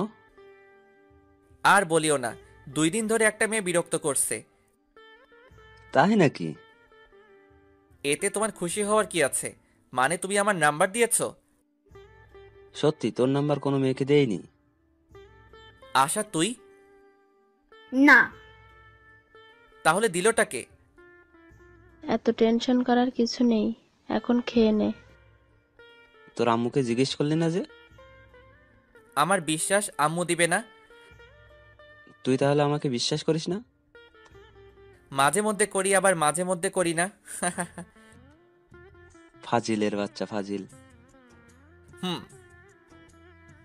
আর বলিও না, 2 দিন ধরে একটা মেয়ে বিরক্ত করছে। তাই নাকি? এতে তোমার খুশি হওয়ার কি আছে? মানে তুমি আমার নাম্বার দিয়েছো? সত্যি তোর নাম্বার কোনো মেয়েকে দেয়নি? আশা তুই? না। তাহলে দিলটাকে? এত টেনশন করার কিছু নেই, এখন খেয়ে নে। তোর আম্মুকে জিজ্ঞেস করলি না যে? আমার বিশ্বাস আম্মু দিবে না। তুই তাহলে আমাকে বিশ্বাস করিস না? মাঝে মধ্যে করি, আবার মাঝে মধ্যে করি না। ফাজিলের বাচ্চা, ফাজিল।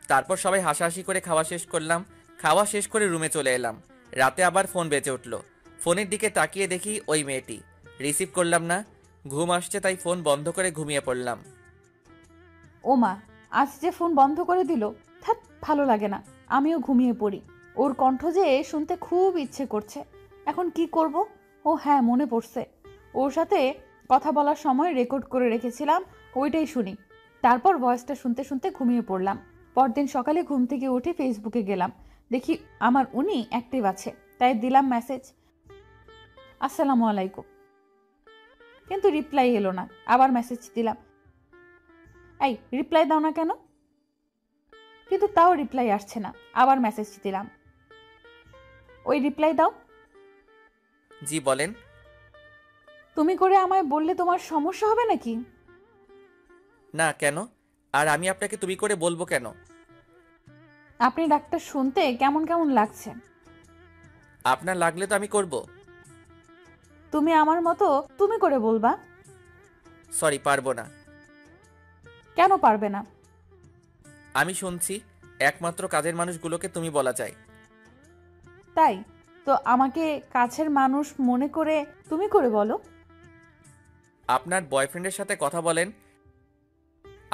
তারপর সবাই হাসাহাসি করে খাওয়া শেষ করলাম। খাওয়া শেষ করে রুমে চলে এলাম। রাতে আবার ফোন বেজে উঠল। ফোনের দিকে তাকিয়ে দেখি ওই মেয়েটি। রিসিভ করলাম না। ঘুম আসছে তাই ফোন বন্ধ করে ঘুমিয়ে পড়লাম। ও মা, আজ যে ফোন বন্ধ করে দিল। থাক, ভালো লাগে না, আমিও ঘুমিয়ে পড়ি। ওর কণ্ঠ যে শুনতে খুব ইচ্ছে করছে। এখন কি করব? ও হ্যাঁ, মনে পড়ছে, ওর সাথে কথা বলার সময় রেকর্ড করে রেখেছিলাম, ওইটাই শুনি। তারপর ভয়েসটা শুনতে শুনতে ঘুমিয়ে পড়লাম। পরদিন সকালে ঘুম থেকে উঠে ফেসবুকে গেলাম, দেখি আমার উনি অ্যাক্টিভ আছে, তাই দিলাম মেসেজ, আসসালামু আলাইকুম। কিন্তু রিপ্লাই এলো না। আবার মেসেজ দিলাম, এই রিপ্লাই দাও না কেন? কিন্তু তাও রিপ্লাই আসছে না। আবার মেসেজ দিলাম, ওই রিপ্লাই দাও। জি বলেন। তুমি করে আমায় বললে তোমার সমস্যা হবে নাকি? না, কেন? আর আমি আপনাকে তুমি করে বলবো কেন? আপনি ডাক্তার শুনতে কেমন কেমন লাগছে। আপনার লাগলে তো আমি করব। তুমি আমার মতো তুমি করে বলবা। সরি, পারবো না। কেন পারবে না? আমি শুনছি একমাত্র কাজের মানুষগুলোকে তুমি বলা যায়। তাই তো আমাকে কাছের মানুষ মনে করে তুমি করে বলো। আপনার বয়ফ্রেন্ডের সাথে কথা বলেন।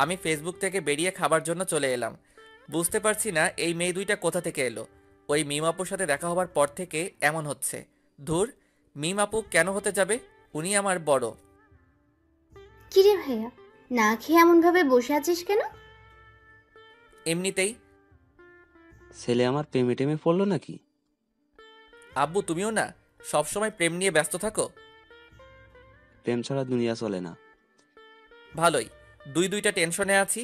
আমি ফেসবুক থেকে বেরিয়ে খাবার জন্য চলে এলাম। বুঝতে পারছি না এই মেয়ে দুইটা কোথা থেকে এলো। ওই মিম আপুর সাথে দেখা হবার পর থেকে এমন হচ্ছে। ধুর, মিম আপু কেন হতে যাবে? উনি আমার বড়। কিরে ভাইয়া, না খেয়ে এমন ভাবে বসে আছিস কেন? এমনিতেই। ছেলে আমার প্রেমে টেমে পড়লো নাকি? আব্বু, তুমিও না সবসময় প্রেম নিয়ে ব্যস্ত থাকো। প্রেম ছাড়া দুনিয়া চলে না। ভালোই, দুইটা টেনশনে আছি।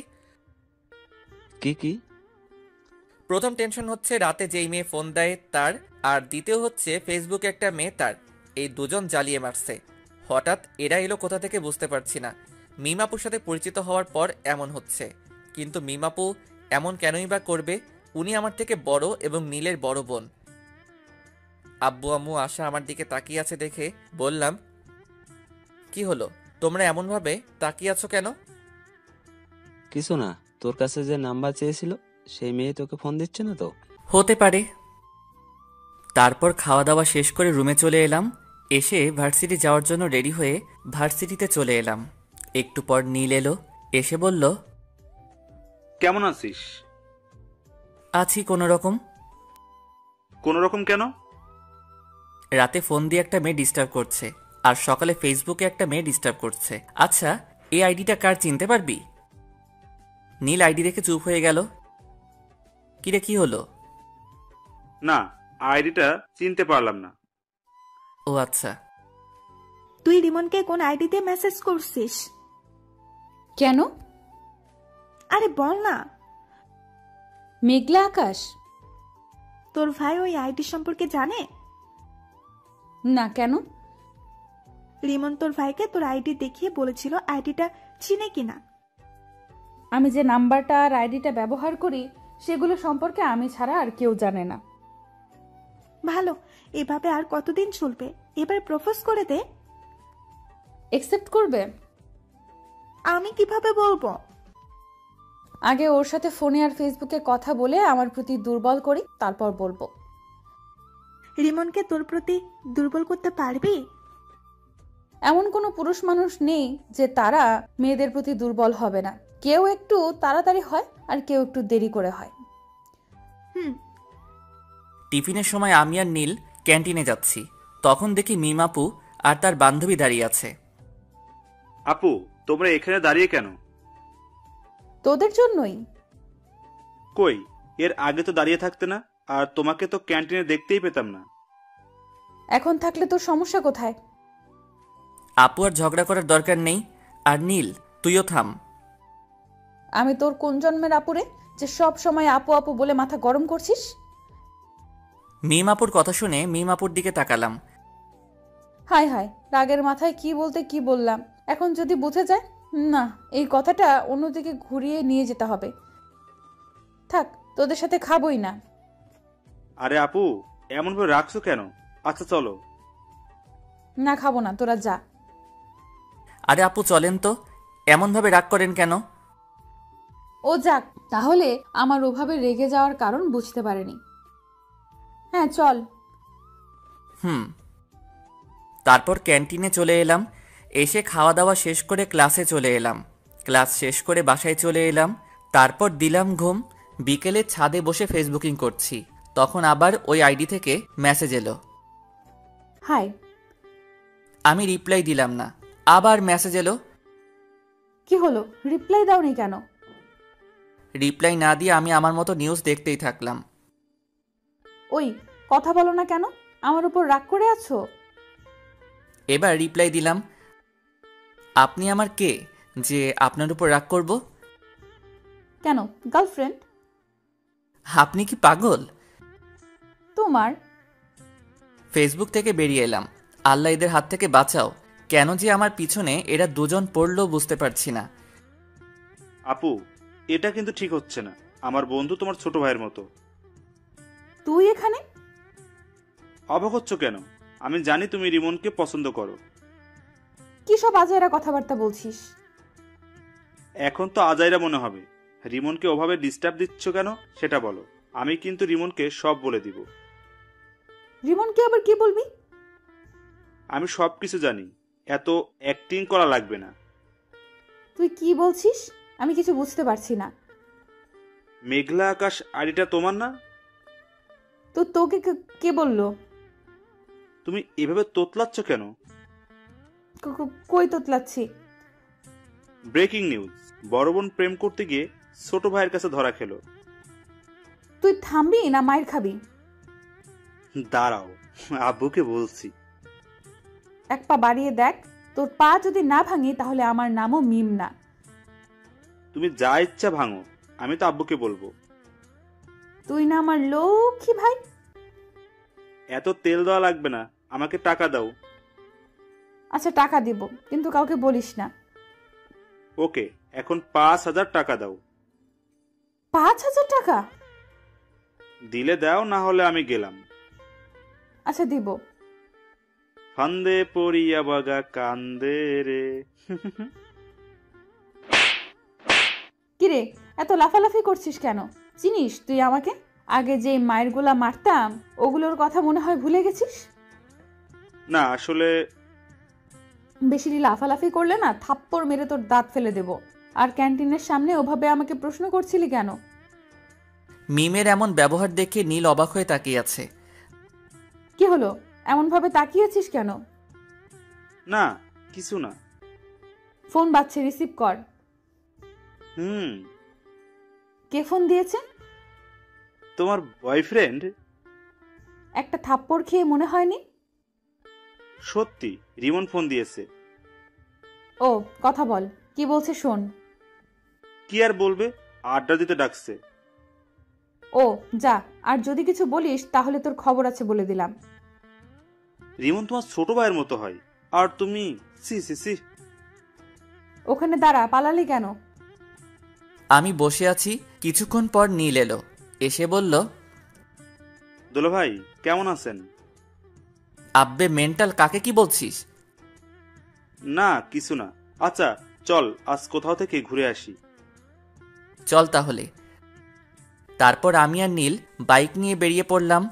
কি কি? প্রথম টেনশন হচ্ছে রাতে যেই মেয়ে ফোন দেয় তার, আর দ্বিতীয় হচ্ছে ফেসবুকে একটা মেয়ে তার। এই দুজন জ্বালিয়ে মারছে। হঠাৎ এরা এলো কোথা থেকে বুঝতে পারছি না। মিমাপুর সাথে পরিচিত হওয়ার পর এমন হচ্ছে। কিন্তু মিমাপু এমন কেনই বা করবে? উনি আমার থেকে বড় এবং নীলের বড় বোন। আব্বু আম্মু আশা আমার দিকে তাকিয়ে আছে দেখে বললাম, কি হলো, তোমরা এমনভাবে তাকিয়ে আছো কেন? কিছু না, তোর কাছে যে নাম্বার চেয়েছিল সেই মেয়ে তোকে ফোন দিচ্ছে না তো? হতে পারে। তারপর খাওয়া দাওয়া শেষ করে রুমে চলে এলাম। এসে ভার্সিটি যাওয়ার জন্য রেডি হয়ে ভার্সিটিতে চলে এলাম। একটু পর নীল এলো, এসে বলল, কেমন আছিস? আছি কোনো রকম। কোনো রকম কেন? রাতে ফোন দিয়ে একটা মেয়ে ডিস্টার্ব করছে, আর সকালে ফেসবুকে একটা মেয়ে ডিস্টার্ব করছে। আচ্ছা, এই আইডিটা কার চিনতে পারবি? নীল আইডি দেখে চুপ হয়ে গেল। কিরে, কি হলো? না, আইডিটা চিনতে পারলাম না। ও আচ্ছা। তুই রিমনকে কোন আইডিতে মেসেজ করছিস? কেন? আরে বল না। মেঘলা আকাশ। তোর ভাই ওই আইডি সম্পর্কে জানে? না, কেন? রিমন তোর ভাইকে তোর আইডি দেখিয়ে বলেছিল আইডিটা চিনে কিনা। আমি যে নাম্বারটা আর আইডিটা ব্যবহার করি সেগুলো সম্পর্কে আমি ছাড়া আর কেউ জানে না। ভালো, এভাবে আর কতদিন চলবে? এবার প্রপোজ করে দে। একসেপ্ট করবে? আমি কিভাবে বলবো? আগে ওর সাথে ফোনে আর ফেসবুকে কথা বলে আমার প্রতি দুর্বল করি, তারপর বলবো। রিমনকে তোর প্রতি দুর্বল করতে পারবি? এমন কোনো পুরুষ মানুষ নেই যে তারা মেয়েদের প্রতি দুর্বল হবে না। কেউ একটু তাড়াতাড়ি হয় আর কেউ একটু দেরি করে হয়। টিফিনের সময় আমি আর নীল ক্যান্টিনে যাচ্ছি। তখন দেখি মিম আপু আর তার বান্ধবী দাঁড়িয়ে আছে। আপু, তোমরা এখানে দাঁড়িয়ে কেন? তোদের জন্যই। কই, এর আগে তো দাঁড়িয়ে থাকতে না, আর তোমাকে তো ক্যান্টিনে দেখতেই পেতাম না। এখন থাকলে তোর সমস্যা কোথায়? আপু আর ঝগড়া করার দরকার নেই। আর নীল, তুইও থাম। আমি তোর কোন জন্মের আপুরে যে সব সময় আপু আপু বলে মাথা গরম করছিস? মিম আপুর কথা শুনে মিম আপুর দিকে তাকালাম। হায় হায়, রাগের মাথায় কি বলতে কি বললাম। এখন যদি বুঝে যায়, না, এই কথাটা অন্যদিকে ঘুরিয়ে নিয়ে যেতে হবে। থাক, তোদের সাথে খাবই না। আরে আপু, এমনভাবে রাখছো কেন? আচ্ছা চলো। না, খাবো না, তোরা যা। আরে আপু চলেন তো, এমনভাবে রাগ করেন কেন? ও যাক, তাহলে আমার ওভাবে রেগে যাওয়ার কারণ বুঝতে পারেনি। হ্যাঁ চল। তারপর ক্যান্টিনে চলে এলাম। এসে খাওয়া দাওয়া শেষ করে ক্লাসে চলে এলাম। ক্লাস শেষ করে বাসায় চলে এলাম। তারপর দিলাম ঘুম। বিকেলে ছাদে বসে ফেসবুকিং করছি, তখন আবার ওই আইডি থেকে মেসেজ এলো। হাই। আমি রিপ্লাই দিলাম না। আবার মেসেজ এলো। কি হলো, রিপ্লাই দাওনি কেন? রিপ্লাই না দিয়ে আমি আমার মতো নিউজ দেখতেই থাকলাম। ওই কথা বলো না কেন? আমার উপর রাগ করে আছো? এবার রিপ্লাই দিলাম, আপনি আমার কে যে আপনার উপর রাগ করব? কেন, গার্লফ্রেন্ড? আপনি কি পাগল? তোমার ফেসবুক থেকে বেরিয়ে এলাম। আল্লাহ এদের হাত থেকে বাঁচাও। কেন যে আমার পিছনে এরা দুজন পড়লো বুঝতে পারছি না। আপু, এটা কিন্তু ঠিক হচ্ছে না। আমার বন্ধু তোমার ছোট ভাইয়ের মতো। তুই এখানে? অবাক হচ্ছ কেন? আমি জানি তুমি রিমনকে পছন্দ করো। কি সব আজাইরা কথাবার্তা বলছিস? এখন তো আজাইরা মনে হবে। রিমনকে ওভাবে ডিস্টার্ব দিচ্ছ কেন সেটা বলো। আমি কিন্তু রিমনকে সব বলে দিব। রিমনকে আবার কি বলবি? আমি সব কিছু জানি, এত অ্যাক্টিং করা লাগবে না। তুই কি বলছিস? আমি কিছু বুঝতে পারছি না। মেঘলা আকাশ আইডিটা তোমার না? তো তোকে কে বললো? তুমি এভাবে তোতলাচ্ছ কেন? কই তোতলাচ্ছি? ব্রেকিং নিউজ, বড় বোন প্রেম করতে গিয়ে ছোট ভাইয়ের কাছে ধরা খেলো। তুই থামবি না মায়ের খাবি? দাঁড়াও, আব্বুকে বলছি। এক পা বাড়িয়ে দেখ, তোর পা যদি না ভাঙি তাহলে আমার নামও মিম না। তুমি যা ইচ্ছা ভাঙো, আমি তো আব্বুকে বলবো। তুই না আমার লক্ষ্মী ভাই? এত তেল দেওয়া লাগবে না, আমাকে টাকা দাও। আচ্ছা টাকা দিব, কিন্তু কাউকে বলিস না। ওকে, এখন 5,000 টাকা দাও। 5,000 টাকা? দিলে দাও, না হলে আমি গেলাম। আচ্ছা দিব। ফান্দে পড়িয়া বাগা কান্দে রে। কিরে, এত লাফালাফি করছিস কেন? চিনিস তুই আমাকে? আগে যে মায়ের গোলা মারতাম ওগুলোর কথা মনে হয় ভুলে গেছিস? না আসলে বেশি লাফালাফি করলে না থাপ্পড় মেরে তোর দাঁত ফেলে দেব। আর ক্যান্টিনের সামনে ওভাবে আমাকে প্রশ্ন করছিলি কেন? মিমের এমন ব্যবহার দেখে নীল অবাক হয়ে তাকিয়ে আছে। কি হলো, এমন ভাবে তাকিয়েছিস কেন? না কিছু না। ফোন বাজছে, রিসিভ কর। কে ফোন দিয়েছে? তোমার বয়ফ্রেন্ড। একটা থাপ্পড় খেয়ে মনে হয়নি? সত্যি, রিমন ফোন দিয়েছে। ও কথা বল, কি বলছে শোন। কি আর বলবে, আড্ডা দিতে ডাকছে। ও যা, আর যদি কিছু বলিস তাহলে তোর খবর আছে বলে দিলাম। রিমন তোমার ছোট ভাইয়ের মতো হয়, আর তুমি সি সি সি। ওখানে দাঁড়া, পালালি কেন? আমি বসে আছি। কিছুক্ষণ পর নীল এলো। এসে বলল, দোলা ভাই কেমন আছেন? আব্বে মেন্টাল, কাকে কি বলছিস? না কিছু না। আচ্ছা চল আজ কোথাও থেকে ঘুরে আসি। চল তাহলে। তারপর আমি আর নীল বাইক নিয়ে বেরিয়ে পড়লাম।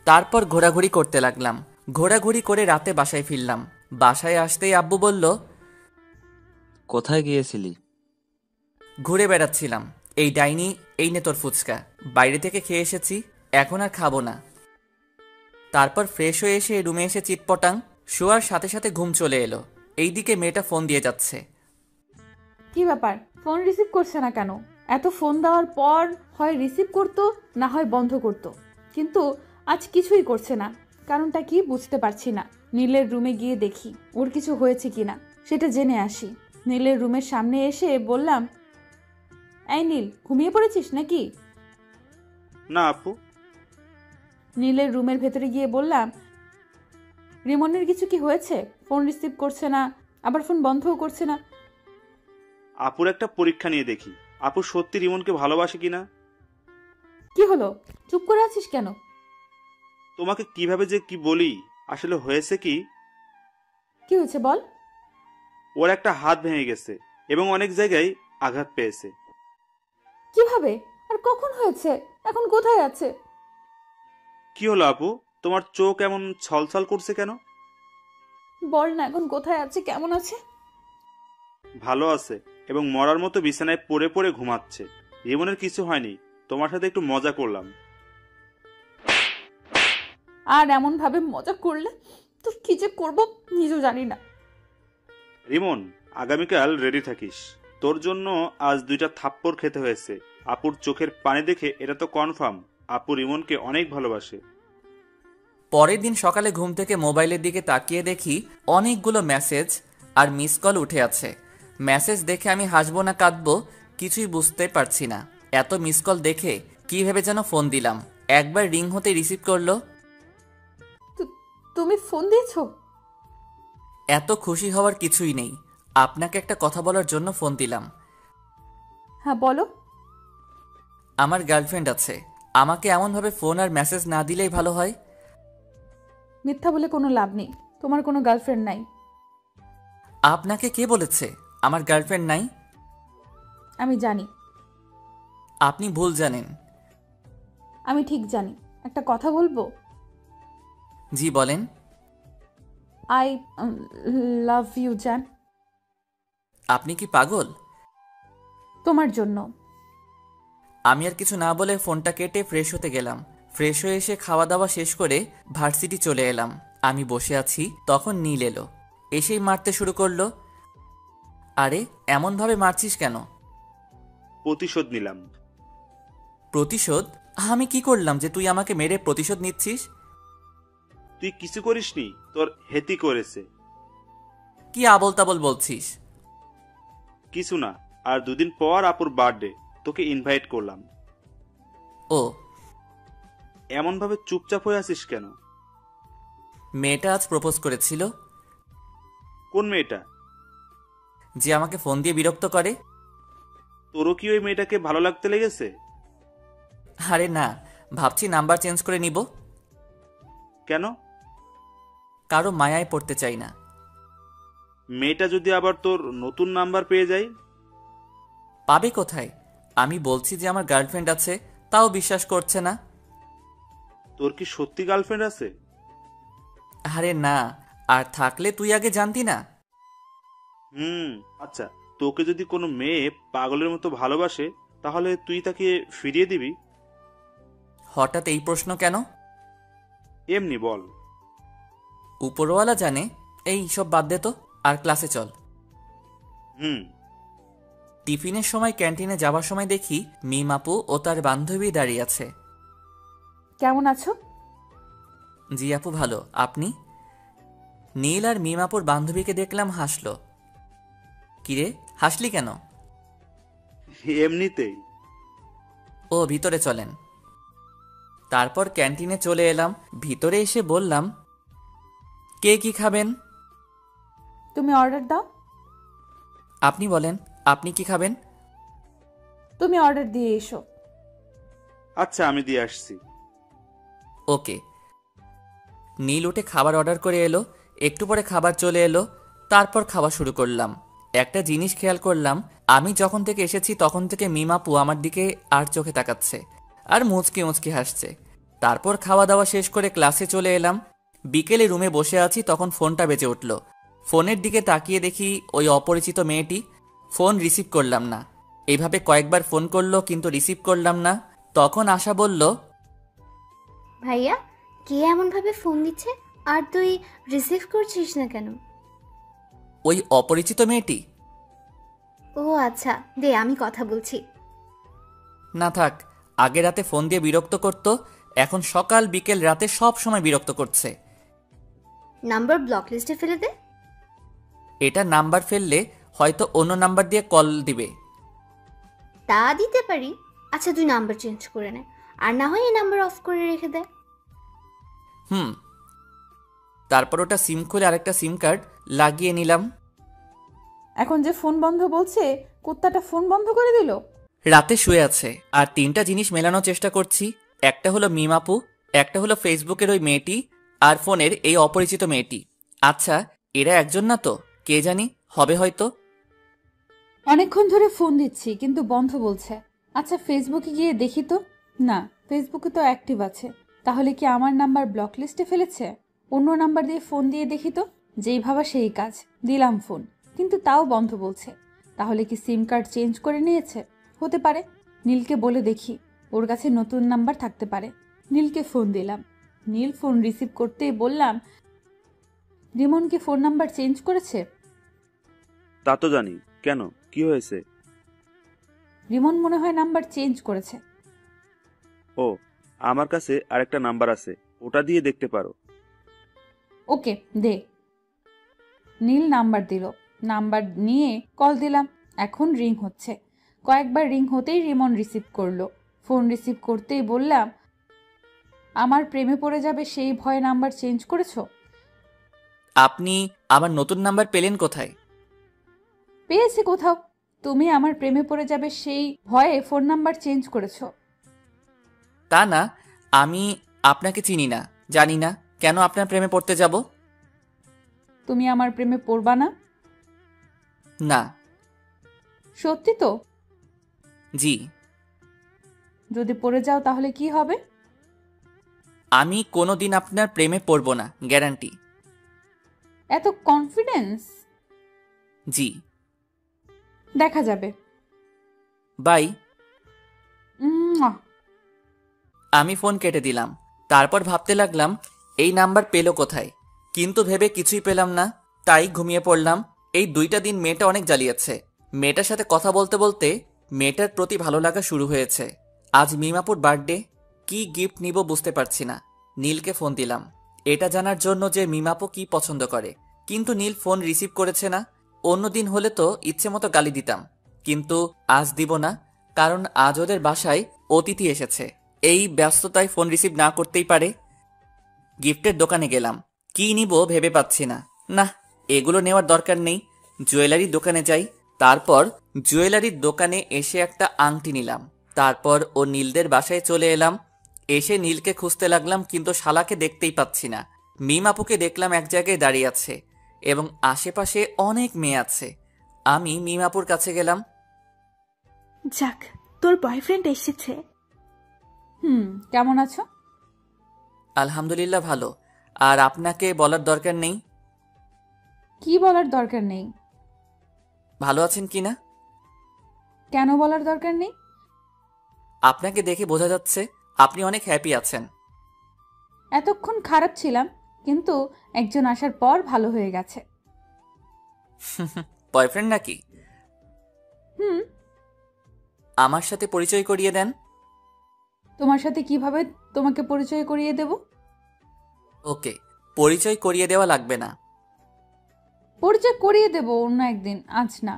তারপর ঘোরাঘুরি করতে লাগলাম। ঘোরাঘুরি করে রাতে বাসায় ফিরলাম। বাসায় আসতেই আব্বু বলল, কোথায় গিয়েছিলি? ঘুরে বেড়াচ্ছিলাম। এই ডাইনি, এই নে তোর ফুচকা। বাইরে থেকে খেয়ে এসেছি, এখন আর খাবো না। তারপর ফ্রেশ হয়ে এসে রুমে এসে চিটপটাং। শোয়ার সাথে সাথে ঘুম চলে এলো। এইদিকে মেয়েটা ফোন দিয়ে যাচ্ছে। কি ব্যাপার, ফোন রিসিভ করছে না কেন? এত ফোন দেওয়ার পর হয় রিসিভ করতো, না হয় বন্ধ করতো, কিন্তু আজ কিছুই করছে না। কারণটা কি বুঝতে পারছি না। নীলের রুমে গিয়ে দেখি ওর কিছু হয়েছে কিনা, সেটা জেনে আসি। নীলের রুমের সামনে এসে বললাম, এই নীল, ঘুমিয়ে পড়েছিস নাকি? না আপু। নীলের রুমের ভেতরে গিয়ে বললাম, রিমনের কিছু কি হয়েছে? ফোন রিসিভ করছে না, আবার ফোন বন্ধও করছে না। আপুর একটা পরীক্ষা নিয়ে দেখি, আপু সত্যি রিমনকে ভালোবাসে কিনা। কি হলো, চুপ করে আছিস কেন? তোমাকে কিভাবে যে কি বলি, আসলে হয়েছে কি। কি হয়েছে বল। ওর একটা হাত ভেঙে গেছে এবং অনেক জায়গায় আঘাত পেয়েছে। কিভাবে? কখন হয়েছে? এখন কোথায় আছে? কি হলো আপু, তোমার চোখ এমন ছলছল করছে কেন? বল না, এখন কোথায় আছে, কেমন আছে? ভালো আছে এবং মরার মতো বিছানায় পড়ে পড়ে ঘুমাচ্ছে। রিমনের কিছু হয়নি, তোমার সাথে একটু মজা করলাম। আর এমন ভাবে মজা করলে তোর কি যে করবো নিজেও জানি না। রিমন, আগামীকাল রেডি থাকিস। তোর জন্য আজ 2টা থাপ্পড় খেতে হয়েছে। আপুর চোখের পানি দেখে এটা তো কনফার্ম আপু রিমনকে অনেক ভালোবাসে। পরের দিন সকালে ঘুম থেকে মোবাইলের দিকে তাকিয়ে দেখি অনেকগুলো মেসেজ আর মিস কল উঠে আছে। মেসেজ দেখে আমি হাসবো না কাঁদবো কিছুই বুঝতে পারছি না। এত মিস কল দেখে কি ভেবে যেন ফোন দিলাম। একবার রিং হতে রিসিভ করলো। তুমি ফোন দিয়েছো? এত খুশি হওয়ার কিছুই নেই, আপনাকে একটা কথা বলার জন্য ফোন দিলাম। হ্যাঁ বলো। আমার গার্লফ্রেন্ড আছে, আমাকে এমনভাবে ফোন আর মেসেজ না দিলেই ভালো হয়। মিথ্যা বলে কোনো লাভ নেই, তোমার কোনো গার্লফ্রেন্ড নাই। আপনাকে কে বলেছে আমার গার্লফ্রেন্ড নাই? আমি জানি। আপনি ভুল জানেন। আমি ঠিক জানি। একটা কথা বলবো? জি বলেন। আই লাভ ইউ জান। আপনি কি পাগল? তোমার জন্য। আমি আর কিছু না বলে ফোনটা কেটে ফ্রেশ হতে গেলাম। ফ্রেশ হয়ে এসে খাওয়া দাওয়া শেষ করে ভার্সিটি চলে এলাম। আমি বসে আছি, তখন নীল এলো। এসেই মারতে শুরু করলো। আরে এমনভাবে মারছিস কেন? প্রতিশোধ নিলাম। প্রতিশোধ? আমি কি করলাম যে তুই আমাকে মেরে প্রতিশোধ নিচ্ছিস? তুই কিছু করিসনি, তোর হেতি করেছে। কি আবল তাবল বলছিস? কিছু না, আর 2 দিন পর আপুর বার্থডে, তোকে ইনভাইট করলাম। ও, এমন ভাবে চুপচাপ হয়ে আছিস কেন? মেয়েটা আজ প্রপোজ করেছিল। কোন মেয়েটা? যে আমাকে ফোন দিয়ে বিরক্ত করে। তোরও কি ওই মেয়েটাকে ভালো লাগতে লেগেছে? আরে না, ভাবছি নাম্বার চেঞ্জ করে নিব। কেন? কারো মায়ায় পড়তে চাই না। মেয়েটা যদি আবার তোর নতুন নাম্বার পেয়ে যায়? পাবে কোথায়? আমি বলছি যে আমার গার্লফ্রেন্ড আছে, তাও বিশ্বাস করছে না। তোর কি সত্যি গার্লফ্রেন্ড আছে? আরে না, আর থাকলে তুই আগে জানতি না। আচ্ছা, তোকে যদি কোনো মেয়ে পাগলের মতো ভালোবাসে তাহলে তুই তাকে ফিরিয়ে দিবি? হঠাৎ এই প্রশ্ন কেন? এমনি বল। উপরওয়ালা জানে। এই সব বাদ দে তো, আর ক্লাসে চল। টিফিনের সময় ক্যান্টিনে যাবার সময় দেখি মিম আপু ও তার বান্ধবী দাঁড়িয়ে আছে। কেমন আছো? জি আপু ভালো, আপনি? নীল আর মিম আপুর বান্ধবীকে দেখলাম হাসলো। কিরে হাসলি কেন? এমনিতেই। ও, ভিতরে চলেন। তারপর ক্যান্টিনে চলে এলাম। ভিতরে এসে বললাম, কে কি খাবেন? তুমি অর্ডার দাও। আপনি বলেন, আপনি কি খাবেন? তুমি অর্ডার দিয়ে এসো। আচ্ছা, আমি দিয়ে আসছি। ওকে। নীল উঠে খাবার অর্ডার করে এলো। একটু পরে খাবার চলে এলো। তারপর খাওয়া শুরু করলাম। একটা জিনিস খেয়াল করলাম, আমি যখন থেকে এসেছি তখন থেকে মিম আপু আমার দিকে আর চোখে তাকাচ্ছে আর মুচকি মুচকি হাসছে। তারপর খাওয়া দাওয়া শেষ করে ক্লাসে চলে এলাম। বিকেলে রুমে বসে আছি, তখন ফোনটা বেজে উঠল। ফোনের দিকে তাকিয়ে দেখি ওই অপরিচিত মেয়েটি। ফোন রিসিভ করলাম না। এইভাবে কয়েকবার ফোন করলো কিন্তু রিসিভ করলাম না। তখন আশা বলল, ভাইয়া, কে এমন ভাবে ফোন দিচ্ছে আর তুই রিসিভ করছিস না কেন? ওই অপরিচিত মেয়েটি। ও আচ্ছা, দে আমি কথা বলছি। না থাক, আগে রাতে ফোন দিয়ে বিরক্ত করত, এখন সকাল বিকেল রাতে সব সময় বিরক্ত করছে। নাম্বার ব্লক লিস্টে ফেলে দে। এটা নাম্বার ফেললে হয়তো অন্য নাম্বার দিয়ে কল দিবে। তা দিতে পারি। আচ্ছা, তুই নাম্বার চেঞ্জ করে নে, আর না হয় এই নাম্বার অফ করে রেখে দে। তারপর ওটা সিম খুলে আরেকটা সিম কার্ড লাগিয়ে নিলাম। এখন যে ফোন বন্ধ বলছে, কুত্তাটা ফোন বন্ধ করে দিল। রাতে শুয়ে আছে আর 3টা জিনিস মেলানোর চেষ্টা করছি। একটা হলো মিম আপু, একটা হলো ফেসবুকের ওই মেয়েটি, আর ফোনের এই অপরিচিত মেয়েটি। আচ্ছা, এরা একজন না তো? কে জানি, হবে হয়তো। অনেকক্ষণ ধরে ফোন দিচ্ছি কিন্তু বন্ধ বলছে। আচ্ছা ফেসবুকে গিয়ে দেখি তো। না, ফেসবুকে তো অ্যাক্টিভ আছে। তাহলে কি আমার নাম্বার ব্লক লিস্টে ফেলেছে? অন্য নাম্বার দিয়ে ফোন দিয়ে দেখি তো। যেই ভাবা সেই কাজ, দিলাম ফোন, কিন্তু তাও বন্ধ বলছে। তাহলে কি সিম কার্ড চেঞ্জ করে নিয়েছে? হতে পারে। নীলকে বলে দেখি, ওর কাছে নতুন নাম্বার থাকতে পারে। নীলকে ফোন দিলাম। নীল ফোন রিসিভ করতেই বললাম, রিমন কি ফোন নাম্বার চেঞ্জ করেছে? তা তো জানি, কেন, কি হয়েছে? রিমন মনে হয় নাম্বার চেঞ্জ করেছে। ও, আমার কাছে আরেকটা নাম্বার আছে, ওটা দিয়ে দেখতে পারো। ওকে, দে। নীল নাম্বার দিল। নাম্বার নিয়ে কল দিলাম। এখন রিং হচ্ছে। কয়েকবার রিং হতেই রিমন রিসিভ করলো। ফোন রিসিভ করতেই বললাম, আমার প্রেমে পড়ে যাবে সেই ভয়ে নাম্বার চেঞ্জ করেছো? আপনি আমার নতুন নাম্বার পেলেন কোথায়? পেয়েছি কোথাও। তুমি আমার প্রেমে পড়ে যাবে সেই ভয়ে ফোন নাম্বার চেঞ্জ করেছো। তা না, আমি আপনাকে চিনি না, জানি না, কেন আপনার প্রেমে পড়তে যাব? তুমি আমার প্রেমে পড়বা না? না। সত্যি তো? জি। যদি পড়ে যাও তাহলে কি হবে? আমি কোনোদিন আপনার প্রেমে পড়ব না, গ্যারান্টি। এত কনফিডেন্স? জি। দেখা যাবে। বাই। উম্মুয়া। আমি ফোন কেটে দিলাম। তারপর ভাবতে লাগলাম এই নাম্বার পেলো কোথায়, কিন্তু ভেবে কিছুই পেলাম না। তাই ঘুমিয়ে পড়লাম। এই 2টা দিন মেয়েটা অনেক জ্বালিয়েছে। মেয়েটার সাথে কথা বলতে বলতে মেয়েটার প্রতি ভালো লাগা শুরু হয়েছে। আজ মিমাপুর বার্থডে, কি গিফট নিব বুঝতে পারছি না। নীলকে ফোন দিলাম এটা জানার জন্য যে মিমাপু কি পছন্দ করে, কিন্তু নীল ফোন রিসিভ করেছে না। অন্যদিন হলে তো ইচ্ছে মতো গালি দিতাম, কিন্তু আজ দিব না, কারণ আজ ওদের বাসায় অতিথি এসেছে। এই ব্যস্ততায় ফোন রিসিভ না করতেই পারে। গিফটের দোকানে গেলাম, কি নিব ভেবে পাচ্ছি না। না, এগুলো নেওয়ার দরকার নেই, জুয়েলারির দোকানে যাই। তারপর জুয়েলারির দোকানে এসে একটা আংটি নিলাম। তারপর ও নীলদের বাসায় চলে এলাম। এসে নীলকে খুঁজতে লাগলাম, কিন্তু শালাকে দেখতেই পাচ্ছি না। মিম আপুকে দেখলাম এক জায়গায় দাঁড়িয়ে আছে এবং আশেপাশে অনেক মেয়ে আছে। আমি মিম আপুর কাছে গেলাম। যাক, তোর বয়ফ্রেন্ড এসেছে। কেমন আছো? আলহামদুলিল্লাহ ভালো। আর আপনাকে বলার দরকার নেই। কি বলার দরকার নেই? ভালো আছেন কিনা? কেন বলার দরকার নেই? আপনাকে দেখে বোঝা যাচ্ছে আপনি অনেক হ্যাপি আছেন। এতক্ষণ খারাপ ছিলাম, কিন্তু একজন আসার পর ভালো হয়ে গেছে। বয়ফ্রেন্ড নাকি? হুম। আমার সাথে পরিচয় করিয়ে দেন। তোমার সাথে কিভাবে তোমাকে পরিচয় করিয়ে দেব? ওকে, পরিচয় করিয়ে দেওয়া লাগবে না। পরিচয় করিয়ে দেব অন্য একদিন, আজ না।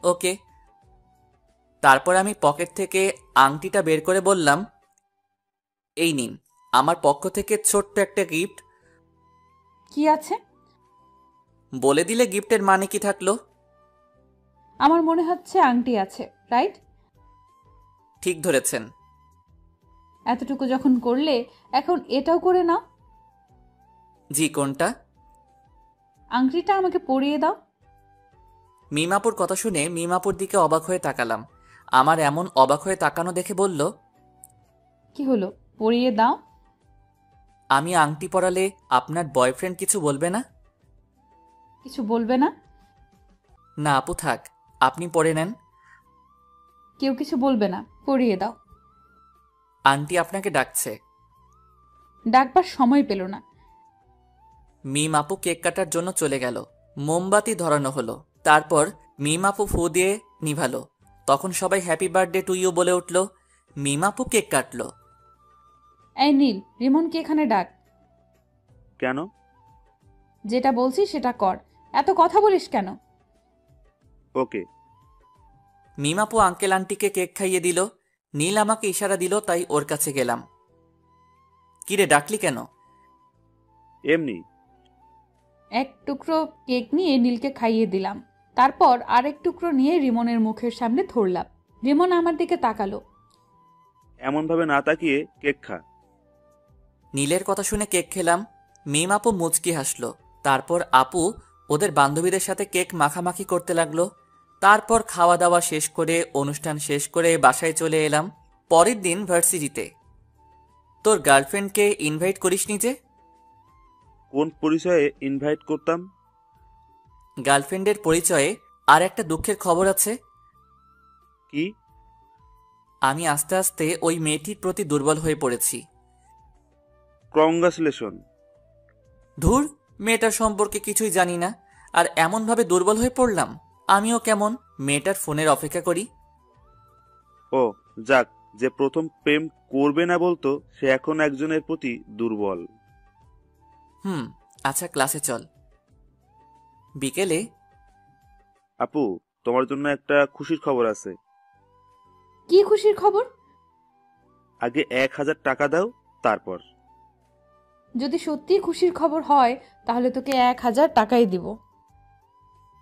ওকে। তারপর আমি পকেট থেকে আংটিটা বের করে বললাম, এই নিন আমার পক্ষ থেকে ছোট্ট একটা গিফট। কি আছে? বলে দিলে গিফটের মানে কি থাকলো? আমার মনে হচ্ছে আংটি আছে, রাইট? ঠিক ধরেছেন। এতটুকু যখন করলে, এখন এটাও করে নাও। জি, কোনটা? আংটিটা আমাকে পরিয়ে দাও। মিমাপুর কথা শুনে মিমাপুর দিকে অবাক হয়ে তাকালাম। আমার এমন অবাক হয়ে তাকানো দেখে বলল, কি হলো, পরিয়ে দাও। আমি আংটি পরালে আপনার বয়ফ্রেন্ড কিছু বলবে না? কিছু বলবে না? না আপু থাক, আপনি পরে নেন। কেউ কিছু বলবে না, পরিয়ে দাও। আন্টি আপনাকে ডাকছে। ডাকবার সময় পেল না। মিম আপু কেক কাটার জন্য চলে গেল। মোমবাতি ধরানো হলো। তারপর মিম আপু ফু দিয়ে নিভালো। তখন সবাই হ্যাপি বার্থডে টু ইউ বলে উঠল। মিম আপু কেক কাটলো। এই নীল, রিমনকে এখানে ডাক। কেন? যেটা বলছি সেটা কর, এত কথা বলিস কেন? ওকে। মিম আপু আঙ্কেল আন্টিকে কেক খাইয়ে দিল। নীল আমাকে ইশারা দিল, তাই ওর কাছে গেলাম। কিরে ডাকলি কেন? এমনি। এক টুকরো কেক নিয়ে নীলকে খাইয়ে দিলাম। তারপর আরেক টুকরো নিয়ে রিমনের মুখের সামনে ধরলাম। রিমন আমার দিকে তাকালো। এমন ভাবে না তাকিয়ে কেক খা। নীলের কথা শুনে কেক খেলাম। মিম আপু মুচকি হাসলো। তারপর আপু ওদের বান্ধবীদের সাথে কেক মাখামাখি করতে লাগলো। তারপর খাওয়া দাওয়া শেষ করে অনুষ্ঠান শেষ করে বাসায় চলে এলাম। পরের দিন ভার্সিটিতে। তোর গার্লফ্রেন্ডকে ইনভাইট করিসনি যে? কোন পরিচয়ে ইনভাইট করতাম? গার্লফ্রেন্ডের পরিচয়ে আর একটা দুঃখের খবর আছে। কি? আমি আস্তে আস্তে ওই মেয়েটির প্রতি দুর্বল হয়ে পড়েছি। কংগ্রাচুলেশন। ধুর, মেয়েটার সম্পর্কে কিছুই জানি না, আর এমনভাবে দুর্বল হয়ে পড়লাম। আমিও কেমন মেয়েটার ফোনের অপেক্ষা করি। ও যাক, যে প্রথম প্রেম করবে না বলতো সে এখন একজনের প্রতি দুর্বল। আচ্ছা, ক্লাসে চল। বিকেলে। আপু, তোমার জন্য একটা খুশির খবর আছে। কি খুশির খবর? আগে 1000 টাকা দাও, তারপর। যদি সত্যি খুশির খবর হয় তাহলে তোকে 1000 টাকাই দিব।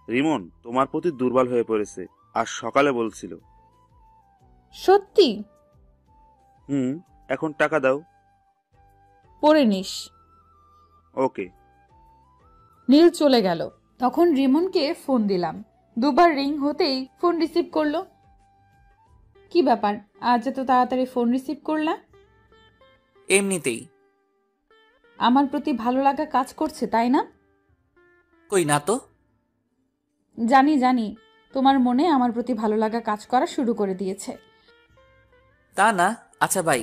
রিমন তোমার প্রতি দুর্বল হয়ে পড়েছে, আর সকালে বলছিল। সত্যি? এখন টাকা দাও। পরে নিস। ওকে। নীল চলে গেল। তখন রিমনকে ফোন দিলাম। দুবার রিং হতেই ফোন রিসিভ করলো। কি ব্যাপার, আজ এত তাড়াতাড়ি ফোন রিসিভ করলা? এমনিতেই। আমার প্রতি ভালো লাগা কাজ করছে, তাই না? কই না তো। জানি জানি, তোমার মনে আমার প্রতি ভালো লাগা কাজ করা শুরু করে দিয়েছে। তা না। আচ্ছা বাই।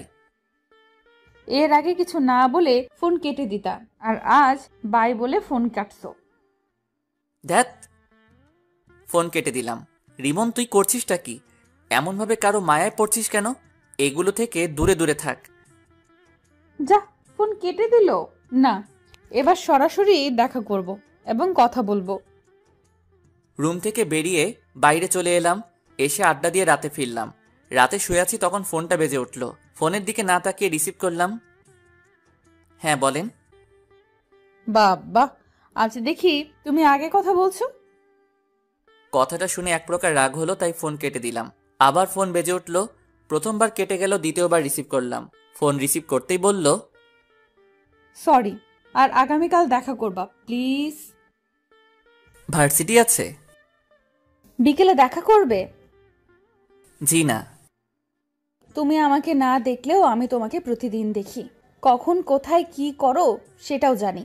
এর আগে কিছু না বলে ফোন কেটে দিতা, আর আজ বাই বলে ফোন কাটছো। ধ্যাত, ফোন কেটে দিলাম। রিমন, তুই করছিসটা কি? এমনভাবে কারো মায়ায় পড়ছিস কেন? এগুলো থেকে দূরে দূরে থাক। যা, ফোন কেটে দিল। না, এবার সরাসরি দেখা করব এবং কথা বলবো। রুম থেকে বেরিয়ে বাইরে চলে এলাম। এসে আড্ডা দিয়ে রাতে ফিরলাম। রাতে শুয়ে আছি, তখন ফোনটা বেজে উঠল। ফোনের দিকে না তাকিয়ে রিসিভ করলাম। হ্যাঁ, বলেন। বাবা, আজ দেখি তুমি আগে কথা বলছো। কথাটা শুনে এক প্রকার রাগ হলো, তাই ফোন কেটে দিলাম। আবার ফোন বেজে উঠল। প্রথমবার কেটে গেল, দ্বিতীয়বার রিসিভ করলাম। ফোন রিসিভ করতেই বলল, সরি, আর আগামীকাল দেখা করবা প্লিজ। ভার্সিটি আছে? বিকেলে দেখা করবে? জি না। তুমি আমাকে না দেখলেও আমি তোমাকে প্রতিদিন দেখি। কখন কোথায় কি করো সেটাও জানি।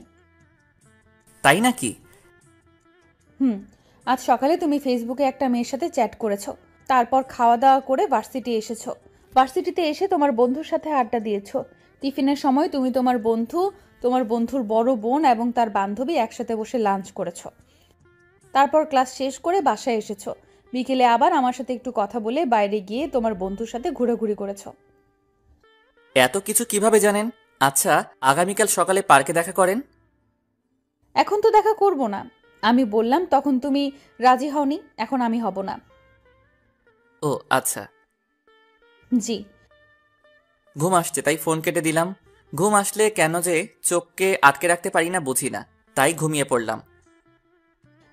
তাই নাকি? আজ সকালে তুমি ফেসবুকে একটা মেয়ের সাথে চ্যাট করেছো। তারপর খাওয়া দাওয়া করে ভার্সিটি এসেছো। ভার্সিটিতে এসে তোমার বন্ধুর সাথে আড্ডা দিয়েছো। টিফিনের সময় তুমি তোমার বন্ধু, তোমার বন্ধুর বড় বোন এবং তার বান্ধবী একসাথে বসে লাঞ্চ করেছো। তারপর ক্লাস শেষ করে বাসায় এসেছো। বিকেলে আবার আমার সাথে একটু কথা বলে বাইরে গিয়ে তোমার বন্ধুর সাথে ঘোরাঘুরি করেছো। এত কিছু কিভাবে জানেন? আচ্ছা, আগামীকাল সকালে পার্কে দেখা করেন। এখন তো দেখা করব না। আমি বললাম তখন তুমি রাজি হওনি, এখন আমি হব না। ও আচ্ছা। জি। ঘুম আসছে, তাই ফোন কেটে দিলাম। ঘুম আসলে কেন যে চোখকে আটকে রাখতে পারি না বুঝি না, তাই ঘুমিয়ে পড়লাম।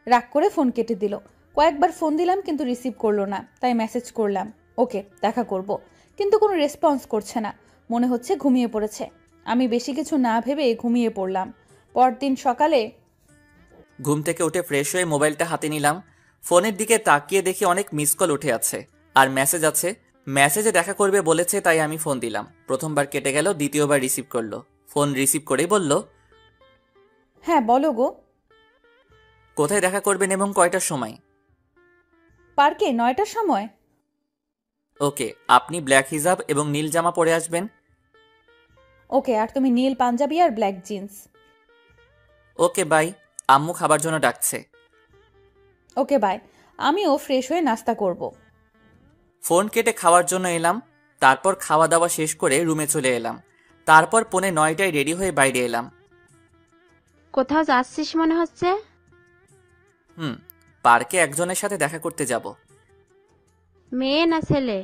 রাগ করে ফোন কেটে দিল। কয়েকবার ফোন দিলাম কিন্তু রিসিভ করলো না, তাই মেসেজ করলাম ওকে দেখা করব, কিন্তু কোনো রেসপন্স করছে না। মনে হচ্ছে ঘুমিয়ে পড়েছে। আমি বেশি কিছু না ভেবে ঘুমিয়ে পড়লাম। পরদিন সকালে ঘুম থেকে উঠে ফ্রেশ হয়ে মোবাইলটা হাতে নিলাম। ফোনের দিকে তাকিয়ে দেখি অনেক মিস কল উঠে আছে, আর মেসেজ আছে। মেসেজে দেখা করবে বলেছে, তাই আমি ফোন দিলাম। প্রথমবার কেটে গেল, দ্বিতীয়বার রিসিভ করলো। ফোন রিসিভ করেই বলল, হ্যাঁ বলো গো। কোথায় দেখা করবেন এবং কয়টার সময়? পার্কে 9টার সময়। ওকে, আপনি ব্ল্যাক হিজাব এবং নীল জামা পরে আসবেন। ওকে, আর তুমি নীল পাঞ্জাবি আর ব্ল্যাক জিন্স। ওকে বাই, আম্মু খাবার জন্য ডাকছে। ওকে বাই, আমিও ফ্রেশ হয়ে নাস্তা করব। ফোন কেটে খাওয়ার জন্য এলাম। তারপর খাওয়া দাওয়া শেষ করে রুমে চলে এলাম। তারপর 9:45 রেডি হয়ে বাইরে এলাম। কোথাও যাচ্ছিস মনে হচ্ছে? পার্কে একজনের সাথে দেখা করতে যাব। মেয়ে না ছেলে?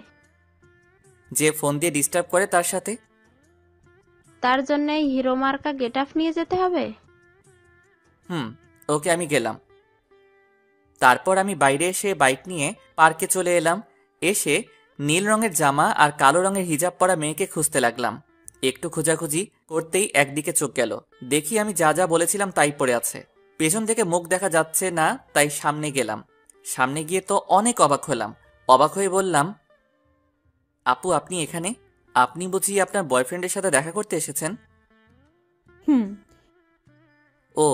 যে ফোন দিয়ে ডিস্টার্ব করে তার সাথে। তার জন্য এই হিরো মার্কা গেট আপ নিয়ে যেতে হবে? ওকে, আমি গেলাম। তারপর আমি বাইরে এসে বাইক নিয়ে পার্কে চলে এলাম। এসে নীল রঙের জামা আর কালো রঙের হিজাব পরা মেয়েকে খুঁজতে লাগলাম। একটু খোঁজাখুঁজি করতেই একদিকে চোখ গেল। দেখি আমি যা যা বলেছিলাম তাই পড়ে আছে। পেছন থেকে মুখ দেখা যাচ্ছে না, তাই সামনে গেলাম। সামনে গিয়ে তো অনেক অবাক হলাম। অবাক হয়ে বললাম, আপু আপনি এখানে? আপনি বুঝি আপনার বয়ফ্রেন্ডের সাথে দেখা করতে এসেছেন? হুম। ও,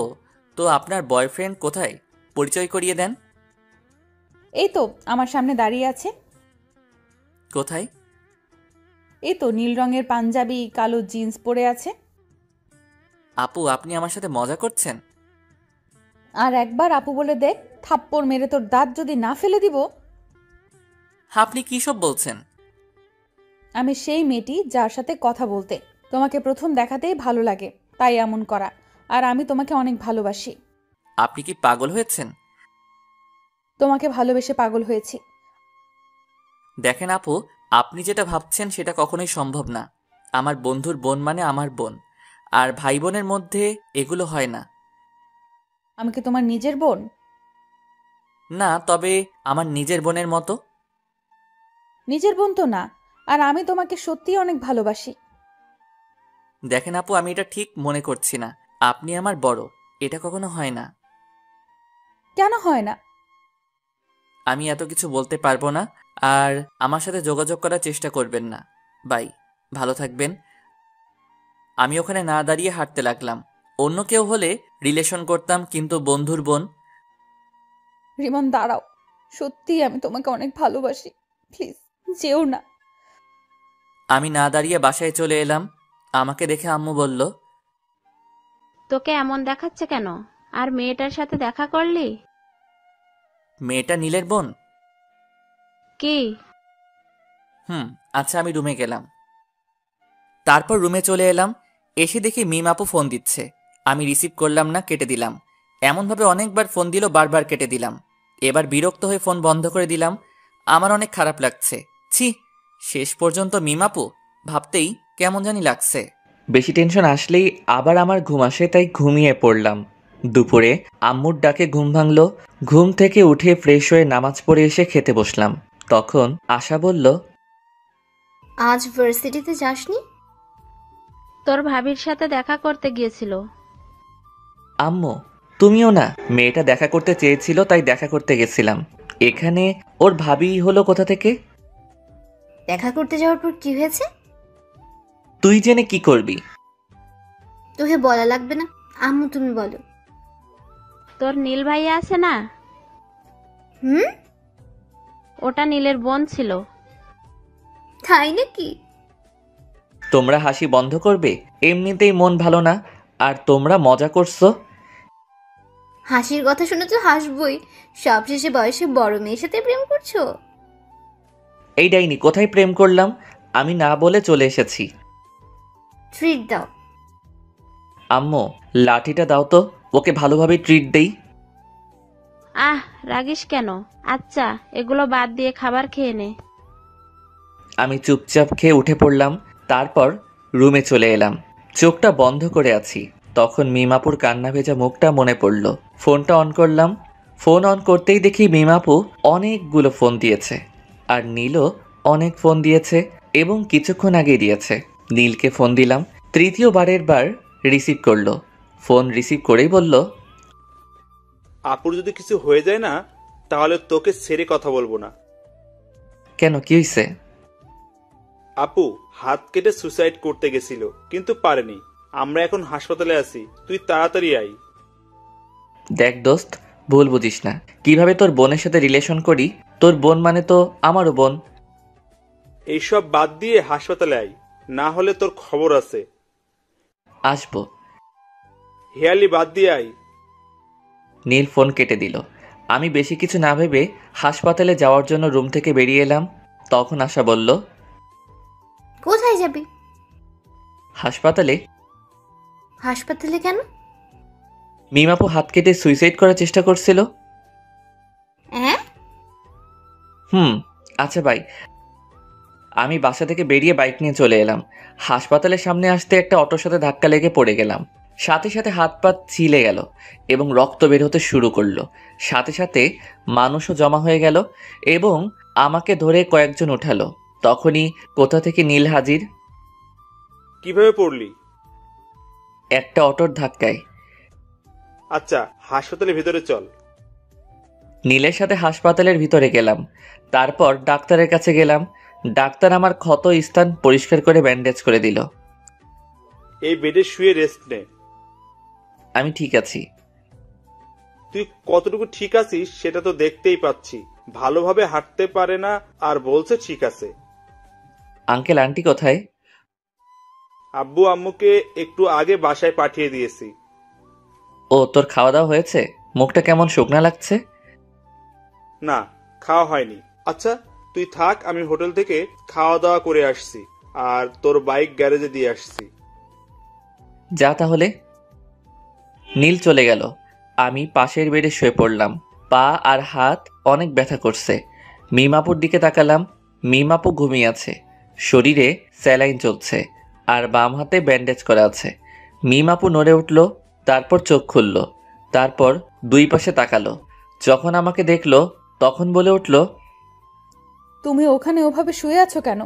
তো আপনার বয়ফ্রেন্ড কোথায়? পরিচয় করিয়ে দেন। এই তো আমার সামনে দাঁড়িয়ে আছে। কোথায়? এই তো নীল রঙের পাঞ্জাবি, কালো জিন্স পরে আছে। আপু আপনি আমার সাথে মজা করছেন? আর একবার আপু বলে দেখ, থাপ্পড় মেরে তোর দাঁত যদি না ফেলে দিব। আপনি কি সব বলছেন? আমি সেই মেয়েটি যার সাথে কথা বলতে তোমাকে প্রথম দেখাতেই ভালো লাগে, তাই এমন করা। আর আমি তোমাকে অনেক ভালোবাসি। আপনি কি পাগল হয়েছেন? তোমাকে ভালোবেসে পাগল হয়েছি। দেখেন আপু, আপনি যেটা ভাবছেন সেটা কখনোই সম্ভব না। আমার বন্ধুর বোন মানে আমার বোন, আর ভাই বোনের মধ্যে এগুলো হয় না। আমি কি তোমার নিজের বোন? না, তবে আমার নিজের বোনের মতো। নিজের বোন তো না। আর আমি তোমাকে সত্যিই অনেক ভালোবাসি। দেখেন আপু, আমি এটা ঠিক মনে করছি না। আপনি আমার বড়, এটা কখনো হয় না। কেন হয় না? আমি এত কিছু বলতে পারবো না। আর আমার সাথে যোগাযোগ করার চেষ্টা করবেন না। বাই, ভালো থাকবেন। আমি ওখানে না দাঁড়িয়ে হাঁটতে লাগলাম। অন্য কেউ হলে রিলেশন করতাম, কিন্তু বন্ধুর বোন। রিমন দাঁড়াও, সত্যিই আমি তোমাকে অনেক ভালোবাসি, প্লিজ যেও না। আমি না দাঁড়িয়ে বাসায় চলে এলাম। আমাকে দেখে আম্মু বলল, তোকে এমন দেখাচ্ছে কেন? আর মেয়েটার সাথে দেখা করলি? মেয়েটা নীলের বোন? কি? আচ্ছা, আমি রুমে গেলাম। তারপর রুমে চলে এলাম। এসে দেখি মিম আপু ফোন দিচ্ছে। আমি রিসিভ করলাম না, কেটে দিলাম। এমনভাবে অনেকবার ফোন দিল, বারবার কেটে দিলাম। এবার বিরক্ত হয়ে ফোন বন্ধ করে দিলাম। আমার অনেক খারাপ লাগছে। ছি, শেষ পর্যন্ত মিম আপু ভাবতেই কেমন জানি লাগছে। বেশি টেনশন আসলেই আবার আমার ঘুম আসে, তাই ঘুমিয়ে পড়লাম। দুপুরে আম্মুর ডাকে ঘুম ভাঙলো। ঘুম থেকে উঠে ফ্রেশ হয়ে নামাজ পড়ে এসে খেতে বসলাম। তখন আশা বলল, আজ ভার্সিটিতে যাসনি? তোর ভাবির সাথে দেখা করতে গিয়েছিল। আম্মু তুমিও না? মেয়েটা দেখা করতে চেয়েছিল, তাই দেখা করতে গেছিলাম। এখানে ওর ভাবি হলো কোথা থেকে? দেখা করতে যাওয়ার পর কি হয়েছে? তুই জেনে কি করবি? তোকে বলা লাগবে না, আম্মু তুমি বলো। তোর নীল ভাইয়া আছে না? হুম? ওটা নীলের বোন ছিল। তাই নাকি? তোমরা হাসি বন্ধ করবে? এমনিতেই মন ভালো না, আর তোমরা মজা করছো। হাসির কথা শুনে তো হাসবই। সবশেষে বয়সে বড় মেয়ের সাথে প্রেম করছো? এই ডাইনি, কোথায় প্রেম করলাম? আমি না বলে চলে এসেছি। ট্রিট দাও। আম্মু লাঠিটা দাও তো, ওকে ভালোভাবে ট্রিট দেই। আহ, রাগিস কেন? আচ্ছা, এগুলো বাদ দিয়ে খাবার খেয়ে নে। আমি চুপচাপ খেয়ে উঠে পড়লাম। তারপর রুমে চলে এলাম। চোখটা বন্ধ করে আছি। তখন মিমাপুর কান্না ভেজা মুখটা মনে পড়ল। ফোনটা অন করলাম। ফোন অন করতেই দেখি মিমাপু অনেকগুলো ফোন দিয়েছে, আর নীলও অনেক ফোন দিয়েছে, এবং কিছুক্ষণ আগে দিয়েছে। নীলকে ফোন দিলাম। তৃতীয়বারের বার রিসিভ করলো। ফোন রিসিভ করেই বলল, আপুর যদি কিছু হয়ে যায় না, তাহলে তোকে ছেড়ে কথা বলবো না। কেন, কি হয়েছে? আপু হাত কেটে সুসাইড করতে গেছিল, কিন্তু পারেনি। আমরা এখন হাসপাতালে আছি, তুই তাড়াতাড়ি আই। দেখ দোস্ত, ভুল বুঝিস না। কিভাবে তোর বোনের সাথে রিলেশন করি? তোর বোন মানে তো আমারও বোন। এইসব বাদ দিয়ে হাসপাতালে আই, না হলে তোর খবর আছে। আসবো। হেয়ালি বাদ দিয়ে আই। নীল ফোন কেটে দিল। আমি বেশি কিছু না ভেবে হাসপাতালে যাওয়ার জন্য রুম থেকে বেরিয়ে এলাম। তখন আশা বলল, কোথায় যাবি? হাসপাতালে। হাসপাতালে কেন? মিমাপু হাত কেটে সুইসাইড করার চেষ্টা করছিল। হ্যাঁ? আচ্ছা ভাই। আমি বাসা থেকে বেরিয়ে বাইক নিয়ে চলে এলাম। হাসপাতালের সামনে আসতে একটা অটোর সাথে ধাক্কা লেগে পড়ে গেলাম। সাথে সাথে হাত পা ছিলে গেল এবং রক্ত বের হতে শুরু করলো। সাথে সাথে মানুষও জমা হয়ে গেল এবং আমাকে ধরে কয়েকজন উঠালো। তখনই কোথা থেকে নীল হাজির। কিভাবে পড়লি? একটা অটোর ধাক্কায়। আচ্ছা, হাসপাতালের ভিতরে চল। নীলের সাথে হাসপাতালের ভিতরে গেলাম। তারপর ডাক্তারের কাছে গেলাম। ডাক্তার আমার ক্ষত স্থান পরিষ্কার করে ব্যান্ডেজ করে দিল। এই বেডে শুয়ে রেস্ট নে। আমি ঠিক আছি। তুই কতটুকু ঠিক আছিস সেটা তো দেখতেই পাচ্ছি। ভালোভাবে হাঁটতে পারে না আর বলছে ঠিক আছে। আঙ্কেল আন্টি কোথায়? আব্বু আম্মুকে একটু আগে বাসায় পাঠিয়ে দিয়েছি। ও, তোর খাওয়া দাওয়া হয়েছে? মুখটা কেমন শুকনা লাগছে? না, খাওয়া হয়নি। আচ্ছা তুই থাক, আমি হোটেল থেকে খাওয়া দাওয়া করে আসছি আর তোর বাইক গ্যারেজে দিয়ে আসছি। যা তাহলে। নীল চলে গেল। আমি পাশের বেডে শুয়ে পড়লাম। পা আর হাত অনেক ব্যথা করছে। মিমাপুর দিকে তাকালাম। মিমাপু ঘুমিয়ে আছে। শরীরে স্যালাইন চলছে আর বাম হাতে ব্যান্ডেজ করা আছে। মিমাপু নড়ে উঠল, তারপর চোখ খুলল, তারপর দুই পাশে তাকালো। যখন আমাকে দেখলো তখন বলে উঠল, তুমি ওখানে ওভাবে শুয়ে আছো কেন?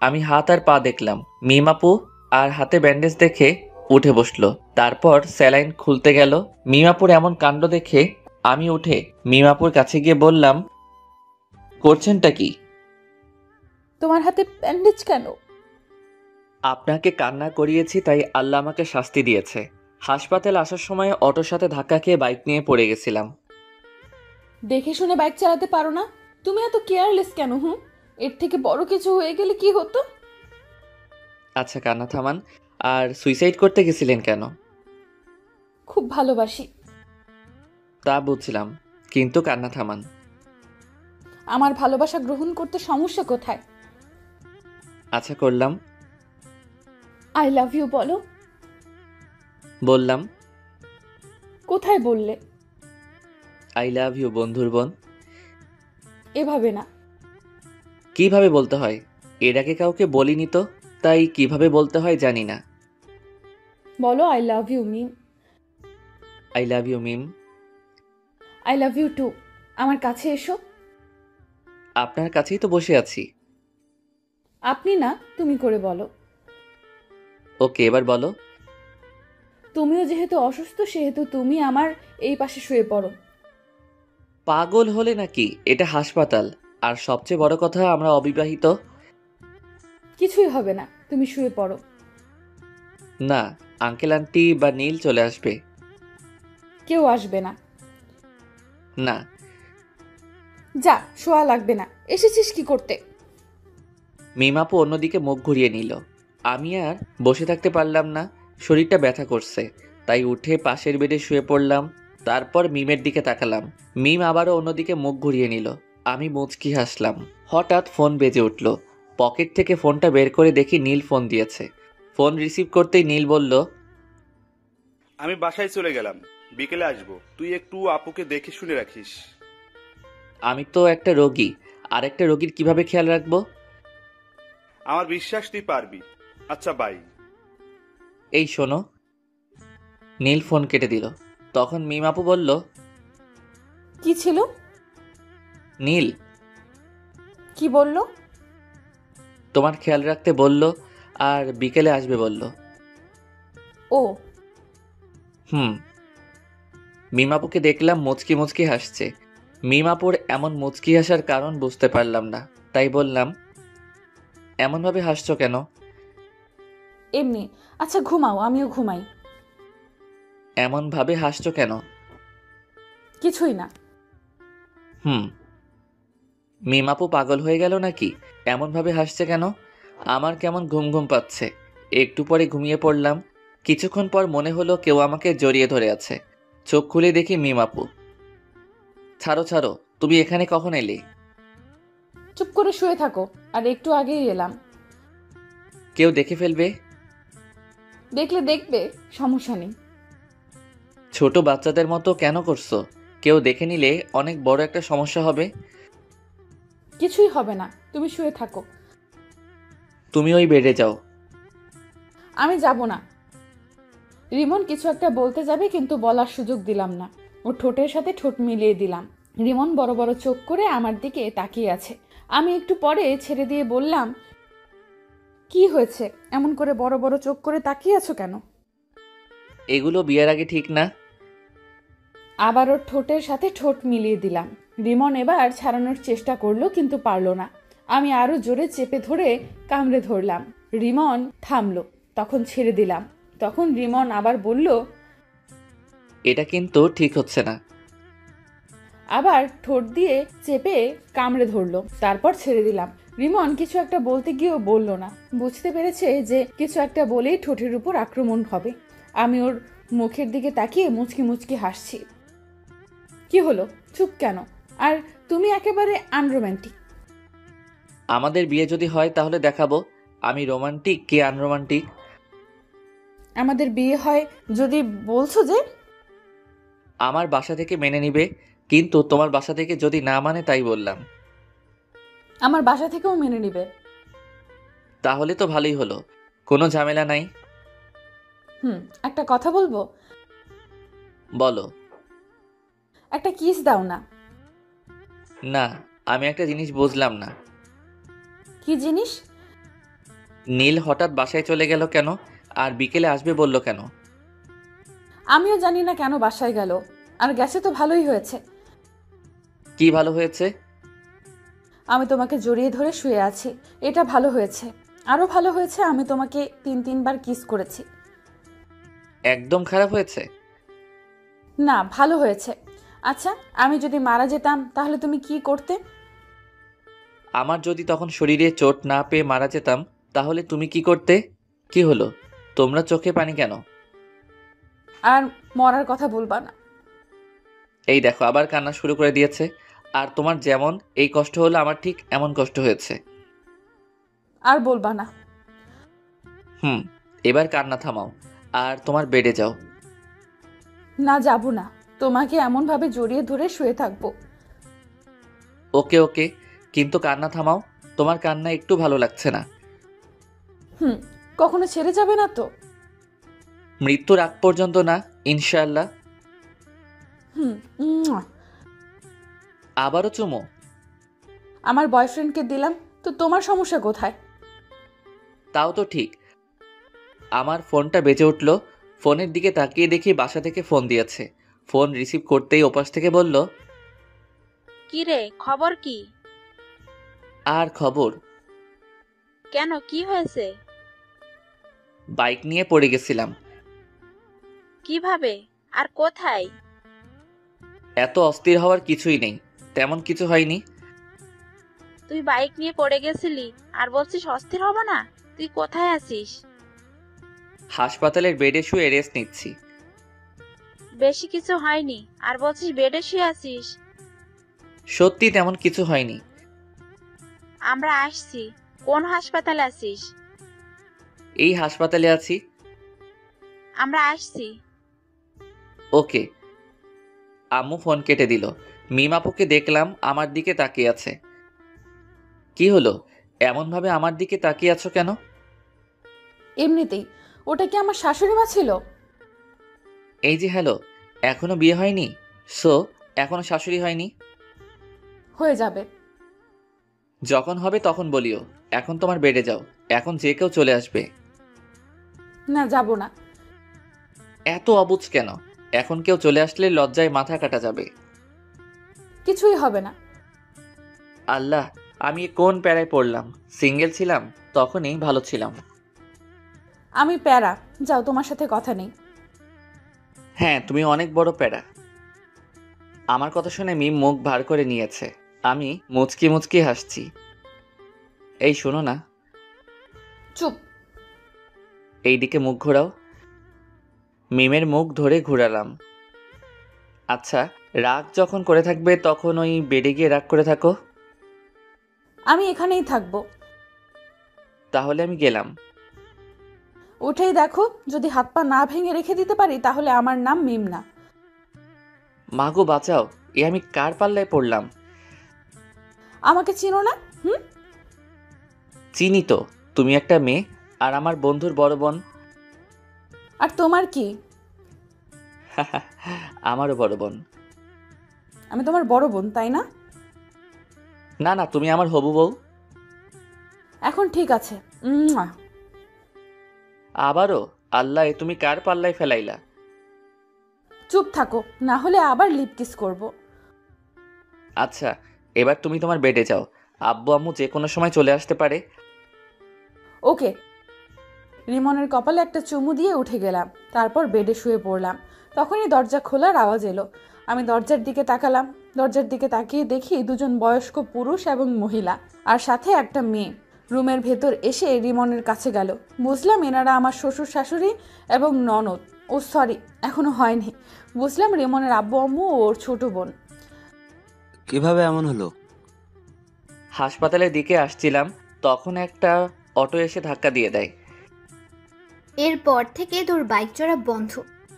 আমি হাত আর পা দেখলাম। মিমাপু আর হাতে ব্যান্ডেজ দেখে উঠে বসলো। তারপর স্যালাইন খুলতে গেল। মিমাপুর এমন কাণ্ড দেখে আমি উঠে মিমাপুর কাছে গিয়ে বললাম, করছেনটা কি? তোমার হাতে ব্যান্ডেজ কেন? আপনাকে কান্না করিয়েছি তাই আল্লাহ আমাকে শাস্তি দিয়েছে। হাসপাতালে আসার সময় অটোর সাথে ধাক্কা খেয়ে বাইক নিয়ে পড়ে গেছিলাম। দেখে শুনে বাইক চালাতে পারো না? তুমি এত কেয়ারলেস কেন? এর থেকে বড় কিছু হয়ে গেলে কি হতো? আচ্ছা কান্না থামান। আর সুইসাইড করতে গেছিলেন কেন? খুব ভালোবাসি। তা বুঝলাম, কিন্তু কান্না থামান। আমার ভালোবাসা গ্রহণ করতে সমস্যা কোথায়? আচ্ছা করলাম। আই লাভ ইউ বলো। বললাম। কোথায় বললে? আই লাভ ইউ বন্ধুর বোন। এভাবে না। কিভাবে বলতে হয়? এর আগে কাউকে বলিনি তো, তাই কিভাবে বলতে হয় জানি না। বলো I love you Mim. I love you Mim. I love you too. আমার কাছে এসো। আপনার কাছেই তো বসে আছি। আপনি না, তুমি করে বলো। ওকে, এবার বলো। তুমিও যেহেতু অসুস্থ সেহেতু তুমি আমার এই পাশে শুয়ে পড়ো। পাগল হলে নাকি? এটা হাসপাতাল। আর সবচেয়ে বড় কথা, আমরা অবিবাহিত। কিছুই হবে না, তুমি শুয়ে পড়ো। না, আঙ্কেল আন্টি বা নীল চলে আসবে। কেউ আসবে না। না। যা, শোয়া লাগবে না। এসেছিস কি করতে? মিমাপু অন্যদিকে মুখ ঘুরিয়ে নিল। আমি আর বসে থাকতে পারলাম না। শরীরটা ব্যথা করছে, তাই উঠে পাশের বেডে শুয়ে পড়লাম। তারপর মিমের দিকে তাকালাম। মিম আবারও অন্যদিকে মুখ ঘুরিয়ে নিল। আমি মুচকি হাসলাম। হঠাৎ ফোন বেজে উঠল। পকেট থেকে ফোনটা বের করে দেখি নীল ফোন দিয়েছে। ফোন রিসিভ করতেই নীল বলল, আমি বাসায় চলে গেলাম, বিকেলে আসবো। তুই একটু আপুকে দেখে শুনে রাখিস। আমি তো একটা রোগী, আর একটা রোগীর কিভাবে খেয়াল রাখবো? আমার বিশ্বাস তুই পারবি। আচ্ছা বাই। এই শোনো। নীল ফোন কেটে দিল। তখন মিম আপু বলল, কি ছিল? নীল কি বললো? তোমার খেয়াল রাখতে বলল আর বিকেলে আসবে বলল। ও। মিমাপুকে দেখলাম মুচকি মুচকি হাসছে। মিমাপুর এমন মুচকি হাসার কারণ বুঝতে পারলাম না, তাই বললাম, এমনভাবে হাসছো কেন? এমনি। আচ্ছা ঘুমাও, আমিও ঘুমাই। এমনভাবে হাসছো কেন? কিছুই না। মিমাপু পাগল হয়ে গেল নাকি? এমনভাবে হাসছে কেন? আমার কেমন ঘুম ঘুম পাচ্ছে। একটু পরে ঘুমিয়ে পড়লাম। কিছুক্ষণ পর মনে হলো কেউ আমাকে জড়িয়ে ধরে আছে। চোখ খুলে দেখি মিমাপু। ছাড়ো ছাড়ো, তুমি এখানে কখন এলে? চুপ করে শুয়ে থাকো। আর একটু আগেই এলাম। কেউ দেখে ফেলবে। দেখলে দেখবে, সমস্যা নেই। ছোট বাচ্চাদের মতো কেন করছো? কেউ দেখে নিলে অনেক বড় একটা সমস্যা হবে। কিছুই হবে না, তুমি শুয়ে থাকো। তুমি ওই বেডে যাও। আমি যাব না। রিমন কিছু একটা বলতে যাবে, কিন্তু বলার সুযোগ দিলাম না। ও ঠোঁটের সাথে ঠোঁট মিলিয়ে দিলাম। রিমন বড় বড় চোখ করে আমার দিকে তাকিয়ে আছে। আমি একটু পরে ছেড়ে দিয়ে বললাম, কি হয়েছে? এমন করে বড় বড় চোখ করে তাকিয়ে আছো কেন? এগুলো বিয়ের আগে ঠিক না। আবার ওর ঠোঁটের সাথে ঠোঁট মিলিয়ে দিলাম। রিমন এবার ছাড়ানোর চেষ্টা করলো, কিন্তু পারল না। আমি আরো জোরে চেপে ধরে কামড়ে ধরলাম। রিমন থামলো, তখন ছেড়ে দিলাম। তখন রিমন আবার বলল, এটা কিন্তু ঠিক হচ্ছে না। আবার ঠোঁট দিয়ে চেপে কামড়ে ধরলো, তারপর ছেড়ে দিলাম। রিমন কিছু একটা বলতে গিয়েও বলল না। বুঝতে পেরেছে যে কিছু একটা বলেই ঠোঁটের উপর আক্রমণ হবে। আমি ওর মুখের দিকে তাকিয়ে মুচকি মুচকি হাসছি। কি হলো, চুপ কেন? আর তুমি একেবারে আনরোম্যান্টিক। আমাদের বিয়ে যদি হয় তাহলে দেখাবো আমি রোমান্টিক কি আনরোমান্টিক। আমাদের বিয়ে হয় যদি বলছো যে। আমার বাসা থেকে মেনে নিবে, কিন্তু তোমার বাসা থেকে যদি না মানে তাই বললাম। আমার বাসা থেকেও মেনে নিবে। তাহলে তো ভালোই হলো, কোনো ঝামেলা নাই। একটা কথা বলবো? বলো। একটা কিস দাও না। না, আমি একটা জিনিস বুঝলাম না। কি জিনিস? নীল হঠাৎ বাসায় চলে গেল কেন, আর বিকেলে আসবে বলল কেন? আমিও জানি না কেন বাসায় গেল, আর গেছে তো ভালোই হয়েছে। কি ভালো হয়েছে? আমি তোমাকে জড়িয়ে ধরে শুয়ে আছি, এটা ভালো হয়েছে। আরো ভালো হয়েছে আমি তোমাকে 3-3বার কিস করেছি। একদম খারাপ হয়েছে? না, ভালো হয়েছে। আচ্ছা, আমি যদি মারা যেতাম তাহলে তুমি কি করতে? আমার যদি তখন শরীরে চোট না পেয়ে মারা যেতাম তাহলে তুমি কি করতে? কি হলো, তোমরা চোখে পানি কেন? আর মরার কথা বলবা না। এই দেখো আবার কান্না শুরু করে দিয়েছে। আর তোমার যেমন এই কষ্ট হলো আমার ঠিক এমন কষ্ট হয়েছে। আর বলবা না। এবার কান্না থামাও আর তোমার বেডে যাও। না, যাব না। তোমাকে এমন ভাবে জড়িয়ে ধরে শুয়ে থাকবো। ওকে ওকে, কিন্তু কান্না থামাও। তোমার কান্না একটু ভালো লাগছে না। কখনো ছেড়ে যাবে না তো? মৃত্যুর আগ পর্যন্ত না, ইনশাআল্লাহ। উম্মুয়া। আবারও চুমো? আমার বয়ফ্রেন্ডকে দিলাম তো তোমার সমস্যা কোথায়? তাও তো ঠিক। আমার ফোনটা বেজে উঠল। ফোনের দিকে তাকিয়ে দেখি বাসা থেকে ফোন দিয়েছে। ফোন রিসিভ করতেই ওপাশ থেকে বলল, কি রে, খবর কি? আর খবর? কেন, কি হয়েছে? বাইক নিয়ে পড়ে গেছিলাম। কিভাবে আর কোথায়? এত অস্থির হওয়ার কিছুই নেই, তেমন কিছু হয়নি। তুই বাইক নিয়ে পড়ে গেছিলি আর বলছিস অস্থির হব না? তুই কোথায় আছিস? হাসপাতালের বেডে শুয়ে রেস্ট নিচ্ছি। বেশি কিছু হয়নি আর বলছিস বেডে শুয়ে আছিস? সত্যি তেমন কিছু হয়নি। আমরা আসছি। কোন হাসপাতালে আছিস? এই হাসপাতালে আছি। আমরা আসছি। ওকে। আম্মু ফোন কেটে দিল। মিমাপুকে দেখলাম আমার দিকে তাকিয়ে আছে। কি হলো, এমন ভাবে আমার দিকে তাকিয়ে আছো কেন? এমনিতেই। ওটা কি আমার শাশুড়ি মা ছিল? এই যে হ্যালো, এখনো বিয়ে হয়নি? সো এখনো শাশুড়ি হয়নি? হয়ে যাবে। যখন হবে তখন বলিও। এখন তোমার বেডে যাও, এখন যে কেউ চলে আসবে। না, যাব না। এত অবুঝ কেন? এখন কেউ চলে আসলে লজ্জায় মাথা কাটা যাবে। কিছুই হবে না। আল্লাহ, আমি কোন প্যারায় পড়লাম। সিঙ্গেল ছিলাম তখনই ভালো ছিলাম। আমি প্যারা। যাও, তোমার সাথে কথা নেই। হ্যাঁ, তুমি অনেক বড় প্যারা। আমার কথা শুনে মিম মুখ ভার করে নিয়েছে। আমি মুচকি মুচকি হাসছি। এই শোনো না। চুপ। এইদিকে মুখ ঘোরাও। মিমের মুখ ধরে ঘোরালাম। আচ্ছা, রাগ যখন করে থাকবে তখন ওই বেডে গিয়ে রাগ করে থাকো। আমি এখানেই থাকবো। তাহলে আমি গেলাম। উঠেই দেখো, যদি হাত পা না ভেঙে রেখে দিতে পারি তাহলে আমার নাম মিম না। মাগো বাঁচাও, এ আমি কার পাল্লায় পড়লাম? আমাকে চিনো না? চিনি তো, তুমি একটা মেয়ে আর আমার বন্ধুর বড় বোন। আর তোমার কি? আমারও বড় বোন। আমি তোমার বড় বোন, তাই না? না না, তুমি আমার হবু বউ। এখন ঠিক আছে। আবারও? আল্লাহ, তুমি কার পাল্লায় ফেলাইলা? চুপ থাকো, না হলে আবার লিপ কিস করব। আচ্ছা, এবার তুমি তোমার বেডে যাও। আব্বু আম্মু যে কোনো সময় চলে আসতে পারে। ওকে। রিমনের কপালে একটা চুমু দিয়ে উঠে গেলাম, তারপর বেডে শুয়ে পড়লাম। তখনই দরজা খোলার আওয়াজ এলো। আমি দরজার দিকে তাকালাম। দরজার দিকে তাকিয়ে দেখি দুজন বয়স্ক পুরুষ এবং মহিলা, আর সাথে একটা মেয়ে রুমের ভেতর এসে রিমনের কাছে গেল। বুঝলাম এনারা আমার শ্বশুর শাশুড়ি এবং ননদ। ও সরি, এখনো হয়নি। বুঝলাম রিমনের আব্বু আম্মু ও ওর ছোট বোন। কিভাবে এমন হলো? হাসপাতালের দিকে আসছিলাম, তখন একটা অটো এসে ধাক্কা দিয়ে দেয়। এরপর থেকে তোর বাইক চড়া বন্ধ,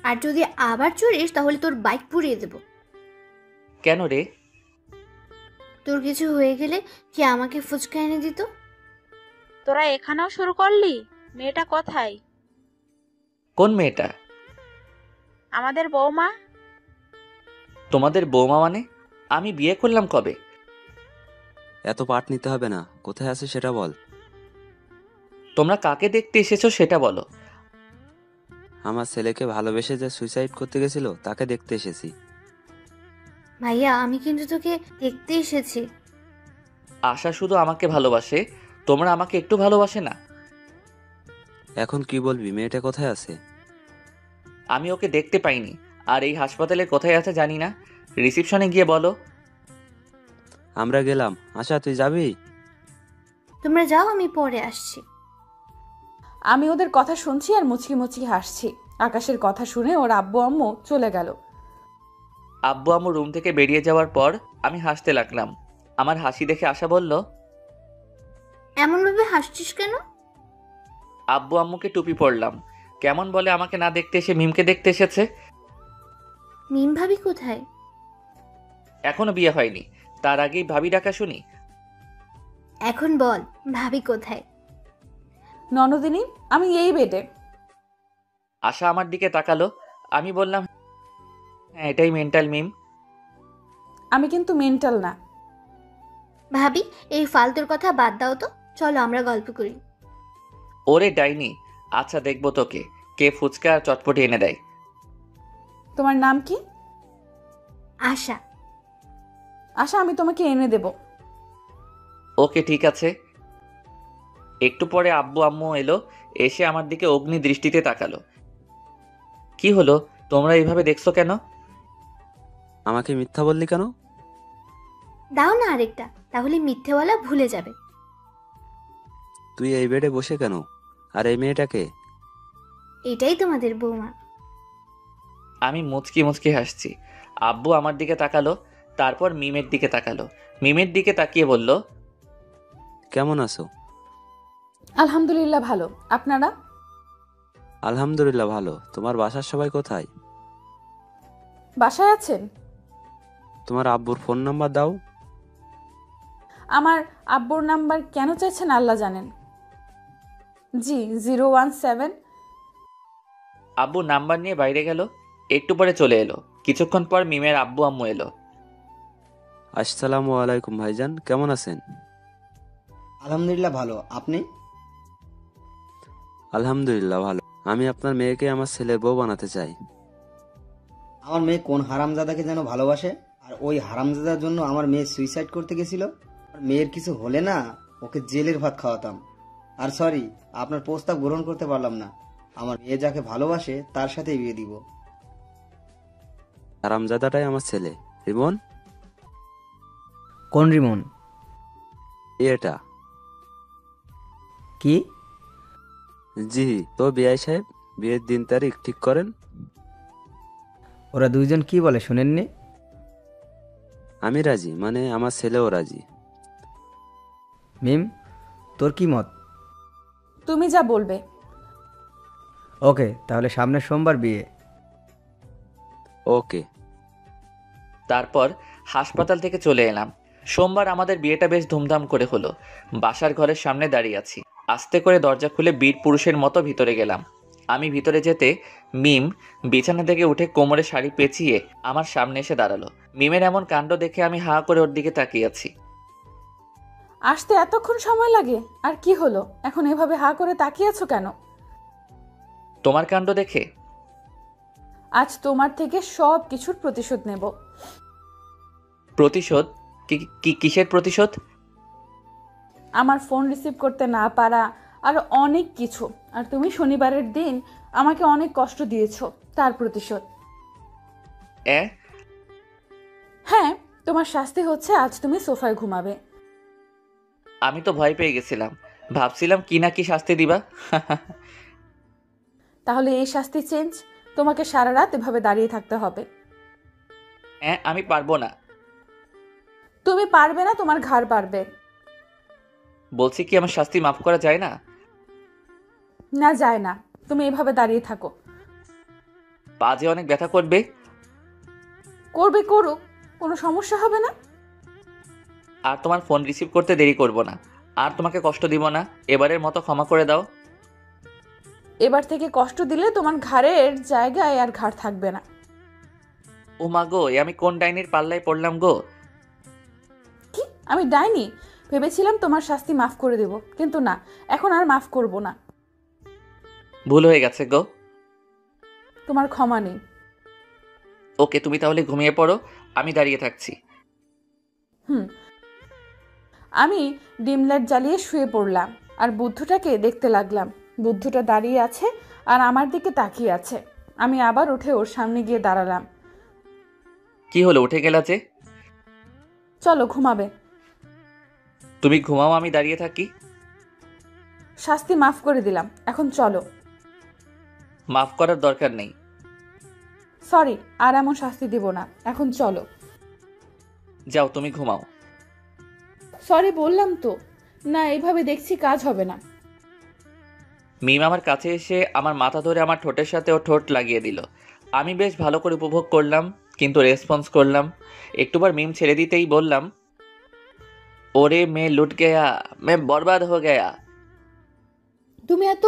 আর যদি আবার চড়িস তাহলে তোর বাইক পুড়িয়ে দেব। কেন রে? তোর কিছু হয়ে গেলে কি আমাকে ফুচকা এনে দিত? তোরা এখানেও শুরু করলি? মেয়েটা কোথায়? কোন মেয়েটা? আমাদের বৌমা। তোমাদের বৌমা মানে? আমি বিয়ে করলাম কবে? এত পাট নিতে হবে না, কোথায় আছে সেটা বল। তোমরা কাকে দেখতে এসেছো সেটা বলো। আমার ছেলেকে ভালোবেসে যে সুইসাইড করতে গেছিল তাকে দেখতে এসেছি। ভাইয়া, আমি কিন্তু তোকে দেখতে এসেছি। আশা শুধু আমাকে ভালোবাসে, তোমরা আমাকে একটু ভালোবাসে না? এখন কি বলবি, মেয়েটা কোথায় আছে? আমি ওকে দেখতে পাইনি, আর এই হাসপাতালে কোথায় আছে জানি না। রিসিপশনে গিয়ে বলো। আমরা গেলাম। আশা, তুই যাবি? তোমরা যাও, আমি পরে আসছি। আমি ওদের কথা শুনছি আর মুচকি মুচকি হাসছি। আকাশের কথা শুনে ওর আব্বু আম্মু চলে গেল। আব্বু আম্মু রুম থেকে বেরিয়ে যাওয়ার পর আমি হাসতে লাগলাম। আমার হাসি দেখে আশা বলল, এমনভাবে হাসছিস কেন? আব্বু আম্মুকে টুপি পরলাম। কেমন বলে আমাকে না দেখতে এসে মিমকে দেখতে এসেছে। মিম ভাবি কোথায়? এখনো বিয়ে হয়নি, তার আগেই ভাবি ডাকা শুনি। এখন বল, ভাবি কোথায়? ননদিনী, আমি এই বেডে। আশা আমার দিকে তাকালো। আমি বললাম, হ্যাঁ এটাই মেন্টাল মিম। আমি কিন্তু মেন্টাল না। ভাবি, এই ফালতুর কথা বাদ দাও তো, চলো আমরা গল্প করি। ওরে ডাইনি, আচ্ছা দেখবো তোকে কে ফুচকা আর চটপটি এনে দেয়। তোমার নাম কি? আশা। আশা, আমি তোমাকে এনে দেব। ওকে ঠিক আছে। একটু পরে আব্বু আম্মু এলো, এসে আমার দিকে অগ্নি দৃষ্টিতে তাকালো। কি হলো, তোমরা এইভাবে দেখছো কেন? আমাকে মিথ্যা বললি কেন? দাও না আরেকটা, তাহলে মিথ্যেওয়ালা ভুলে যাবে। তুই এই বেডে বসে কেন? আর এই মেয়েটাকে? এটাই তোমাদের বৌমা। আমি মুচকি মুচকি হাসছি। আব্বু আমার দিকে তাকালো, তারপর মিমের দিকে তাকালো। মিমের দিকে তাকিয়ে বলল, কেমন আছো? আলহামদুলিল্লাহ ভালো। আপনারা? আলহামদুলিল্লাহ ভালো। তোমার বাসার সবাই কোথায়? বাসায় আছেন? তোমার আব্বুর ফোন নাম্বার দাও। আমার আব্বুর নাম্বার কেন চাইছেন আল্লাহ জানেন। জি, 017। আব্বু নাম্বার নিয়ে বাইরে গেল। একটু পরে চলে এলো। কিছুক্ষণ পর মিমের আব্বু আম্মু এলো। আসসালামু আলাইকুম ভাইজান, কেমন আছেন? আলহামদুলিল্লাহ ভালো। আপনি? আলহামদুলিল্লাহ ভালো। আমি আপনার মেয়েকে আমার ছেলের বউ বানাতে চাই। আমার মেয়ে কোন হারামজাদাকে যেন ভালোবাসে, আর ওই হারামজাদার জন্য আমার মেয়ে সুইসাইড করতে গেছিল। আর মেয়ের কিছু হলে না, ওকে জেলের ভাত খাওয়াতাম। আর সরি, আপনার প্রস্তাব গ্রহণ করতে পারলাম না। আমার মেয়ে যাকে ভালোবাসে তার সাথে বিয়ে দিব। হারামজাদাটাই আমার ছেলে। রিমন? কোন রিমন? এটা। কি? জি, তো বিআই সাহেব, বিয়ের দিন তারিখ ঠিক করেন। ওরা দুইজন কি বলে শুনেননি? আমি রাজি, মানে আমার ছেলেও রাজি। মিম, তোর কি মত? তুমি যা বলবে। ওকে, তাহলে সামনের সোমবার বিয়ে। ওকে। তারপর হাসপাতাল থেকে চলে এলাম। সোমবার আমাদের বিয়েটা বেশ ধুমধাম করে হলো। বাসার ঘরের সামনে দাঁড়িয়ে আছি। আস্তে করে দরজা খুলে বীর পুরুষের মতো ভিতরে গেলাম। আমি ভিতরে যেতে মিম বিছানা থেকে উঠে কোমরে শাড়ি পেঁচিয়ে আমার সামনে এসে দাঁড়ালো। মিমের এমন কাণ্ড দেখে আমি হাঁ করে ওর দিকে তাকিয়ে আছি। আসতে এতক্ষণ সময় লাগে? আর কি হলো, এখন এভাবে হা করে তাকিয়ে আছো কেন? তোমার কাণ্ড দেখে? আজ তোমার থেকে সব কিছুর প্রতিশোধ নেব। প্রতিশোধ? কিসের প্রতিশোধ? আমার ফোন রিসিভ করতে না পারা আর অনেক কিছু। আর তুমি শনিবারের দিন আমাকে অনেক কষ্ট দিয়েছো, তার প্রতিশোধ। হ্যাঁ, তোমার শাস্তি হচ্ছে আজ তুমি সোফায় ঘুমাবে। আমি তো ভয় পেয়ে গেছিলাম, ভাবছিলাম কি না কি শাস্তি দিবা। তাহলে এই শাস্তি চেঞ্জ, তোমাকে সারা রাত এভাবে দাঁড়িয়ে থাকতে হবে। আমি পারবো না। তুমি পারবে না, তোমার ঘাড় পারবে। বলছি কি আমার শাস্তি মাফ করা যায় না? না, যায় না। তুমি এভাবে দাঁড়িয়ে থাকো। পা যে অনেক ব্যথা করবে। করবে, করুক, কোনো সমস্যা হবে না। আর তোমার ফোন রিসিভ করতে দেরি করব না, আর তোমাকে কষ্ট দিব না। এবারের মতো ক্ষমা করে দাও। এবার থেকে কষ্ট দিলে তোমার ঘাড়ের জায়গায় আর ঘাড় থাকবে না। ও মা গো, আমি কোন ডাইনির পাল্লায় পড়লাম গো? কি, আমি ডাইনি? ভেবেছিলাম তোমার শাস্তি মাফ করে দেব, কিন্তু না, এখন আর মাফ করব না। ভুল হয়ে গেছে গো। তোমার ক্ষমা নেই। ওকে, তুমি তাহলে ঘুমিয়ে পড়ো, আমি দাঁড়িয়ে থাকছি। আমি ডিম লাইট জ্বালিয়ে শুয়ে পড়লাম আর বুদ্ধুটাকে দেখতে লাগলাম। বুদ্ধুটা দাঁড়িয়ে আছে আর আমার দিকে তাকিয়ে আছে। আমি আবার উঠে ওর সামনে গিয়ে দাঁড়ালাম। কি হলো, উঠে গেলা যে? চলো, ঘুমাবে। তুমি ঘুমাও, আমি দাঁড়িয়ে থাকি। শাস্তি মাফ করে দিলাম, এখন চলো। মাফ করার দরকার নেই। সরি, আর এমন শাস্তি দিব না, এখন চলো। যাও, তুমি ঘুমাও। সরি বললাম তো। না, এইভাবে দেখছি কাজ হবে না। মিম আমার কাছে এসে আমার মাথা ধরে আমার ঠোঁটের সাথে ও ঠোঁট লাগিয়ে দিল। আমি বেশ ভালো করে উপভোগ করলাম, কিন্তু রেসপন্স করলাম। একটুবার মিম ছেড়ে দিতেই বললাম, ওরে মে লুট গেয়া, মে বরবাদ হো গেয়া। তুমি এত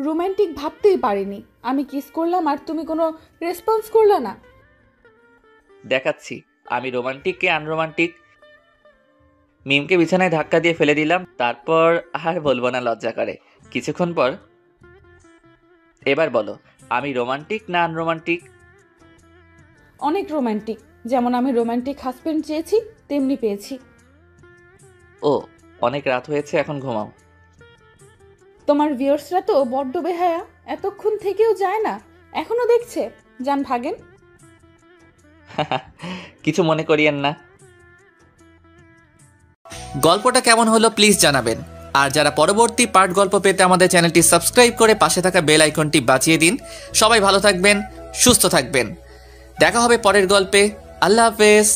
রোমান্টিক ভাবতেই পারিনি। আমি কিস করলাম আর তুমি কোনো রেসপন্স করলে না। দেখাচ্ছি আমি রোমান্টিক কে আনরোমান্টিক। মিমকে বিছানায় ধাক্কা দিয়ে ফেলে দিলাম, তারপর আর বলবো না, লজ্জা করে। কিছুক্ষণ পর, এবার বলো আমি রোমান্টিক না আনরোমান্টিক? অনেক রোমান্টিক। যেমন আমি রোমান্টিক হাজবেন্ড চেয়েছি, তেমনি পেয়েছি। ও, অনেক রাত হয়েছে, এখন ঘুমাও। তোমার ভিউয়ার্সরা তো বড্ড বেহায়া, এতক্ষণ থেকেও যায় না, এখনো দেখছে। যান, ভাগেন। কিছু মনে করিয়েন না। গল্পটা কেমন হলো প্লিজ জানাবেন। আর যারা পরবর্তী পার্ট গল্প পেতে আমাদের চ্যানেলটি সাবস্ক্রাইব করে পাশে থাকা বেল আইকনটি বাজিয়ে দিন। সবাই ভালো থাকবেন, সুস্থ থাকবেন। দেখা হবে পরের গল্পে। আল্লাহ হাফেজ।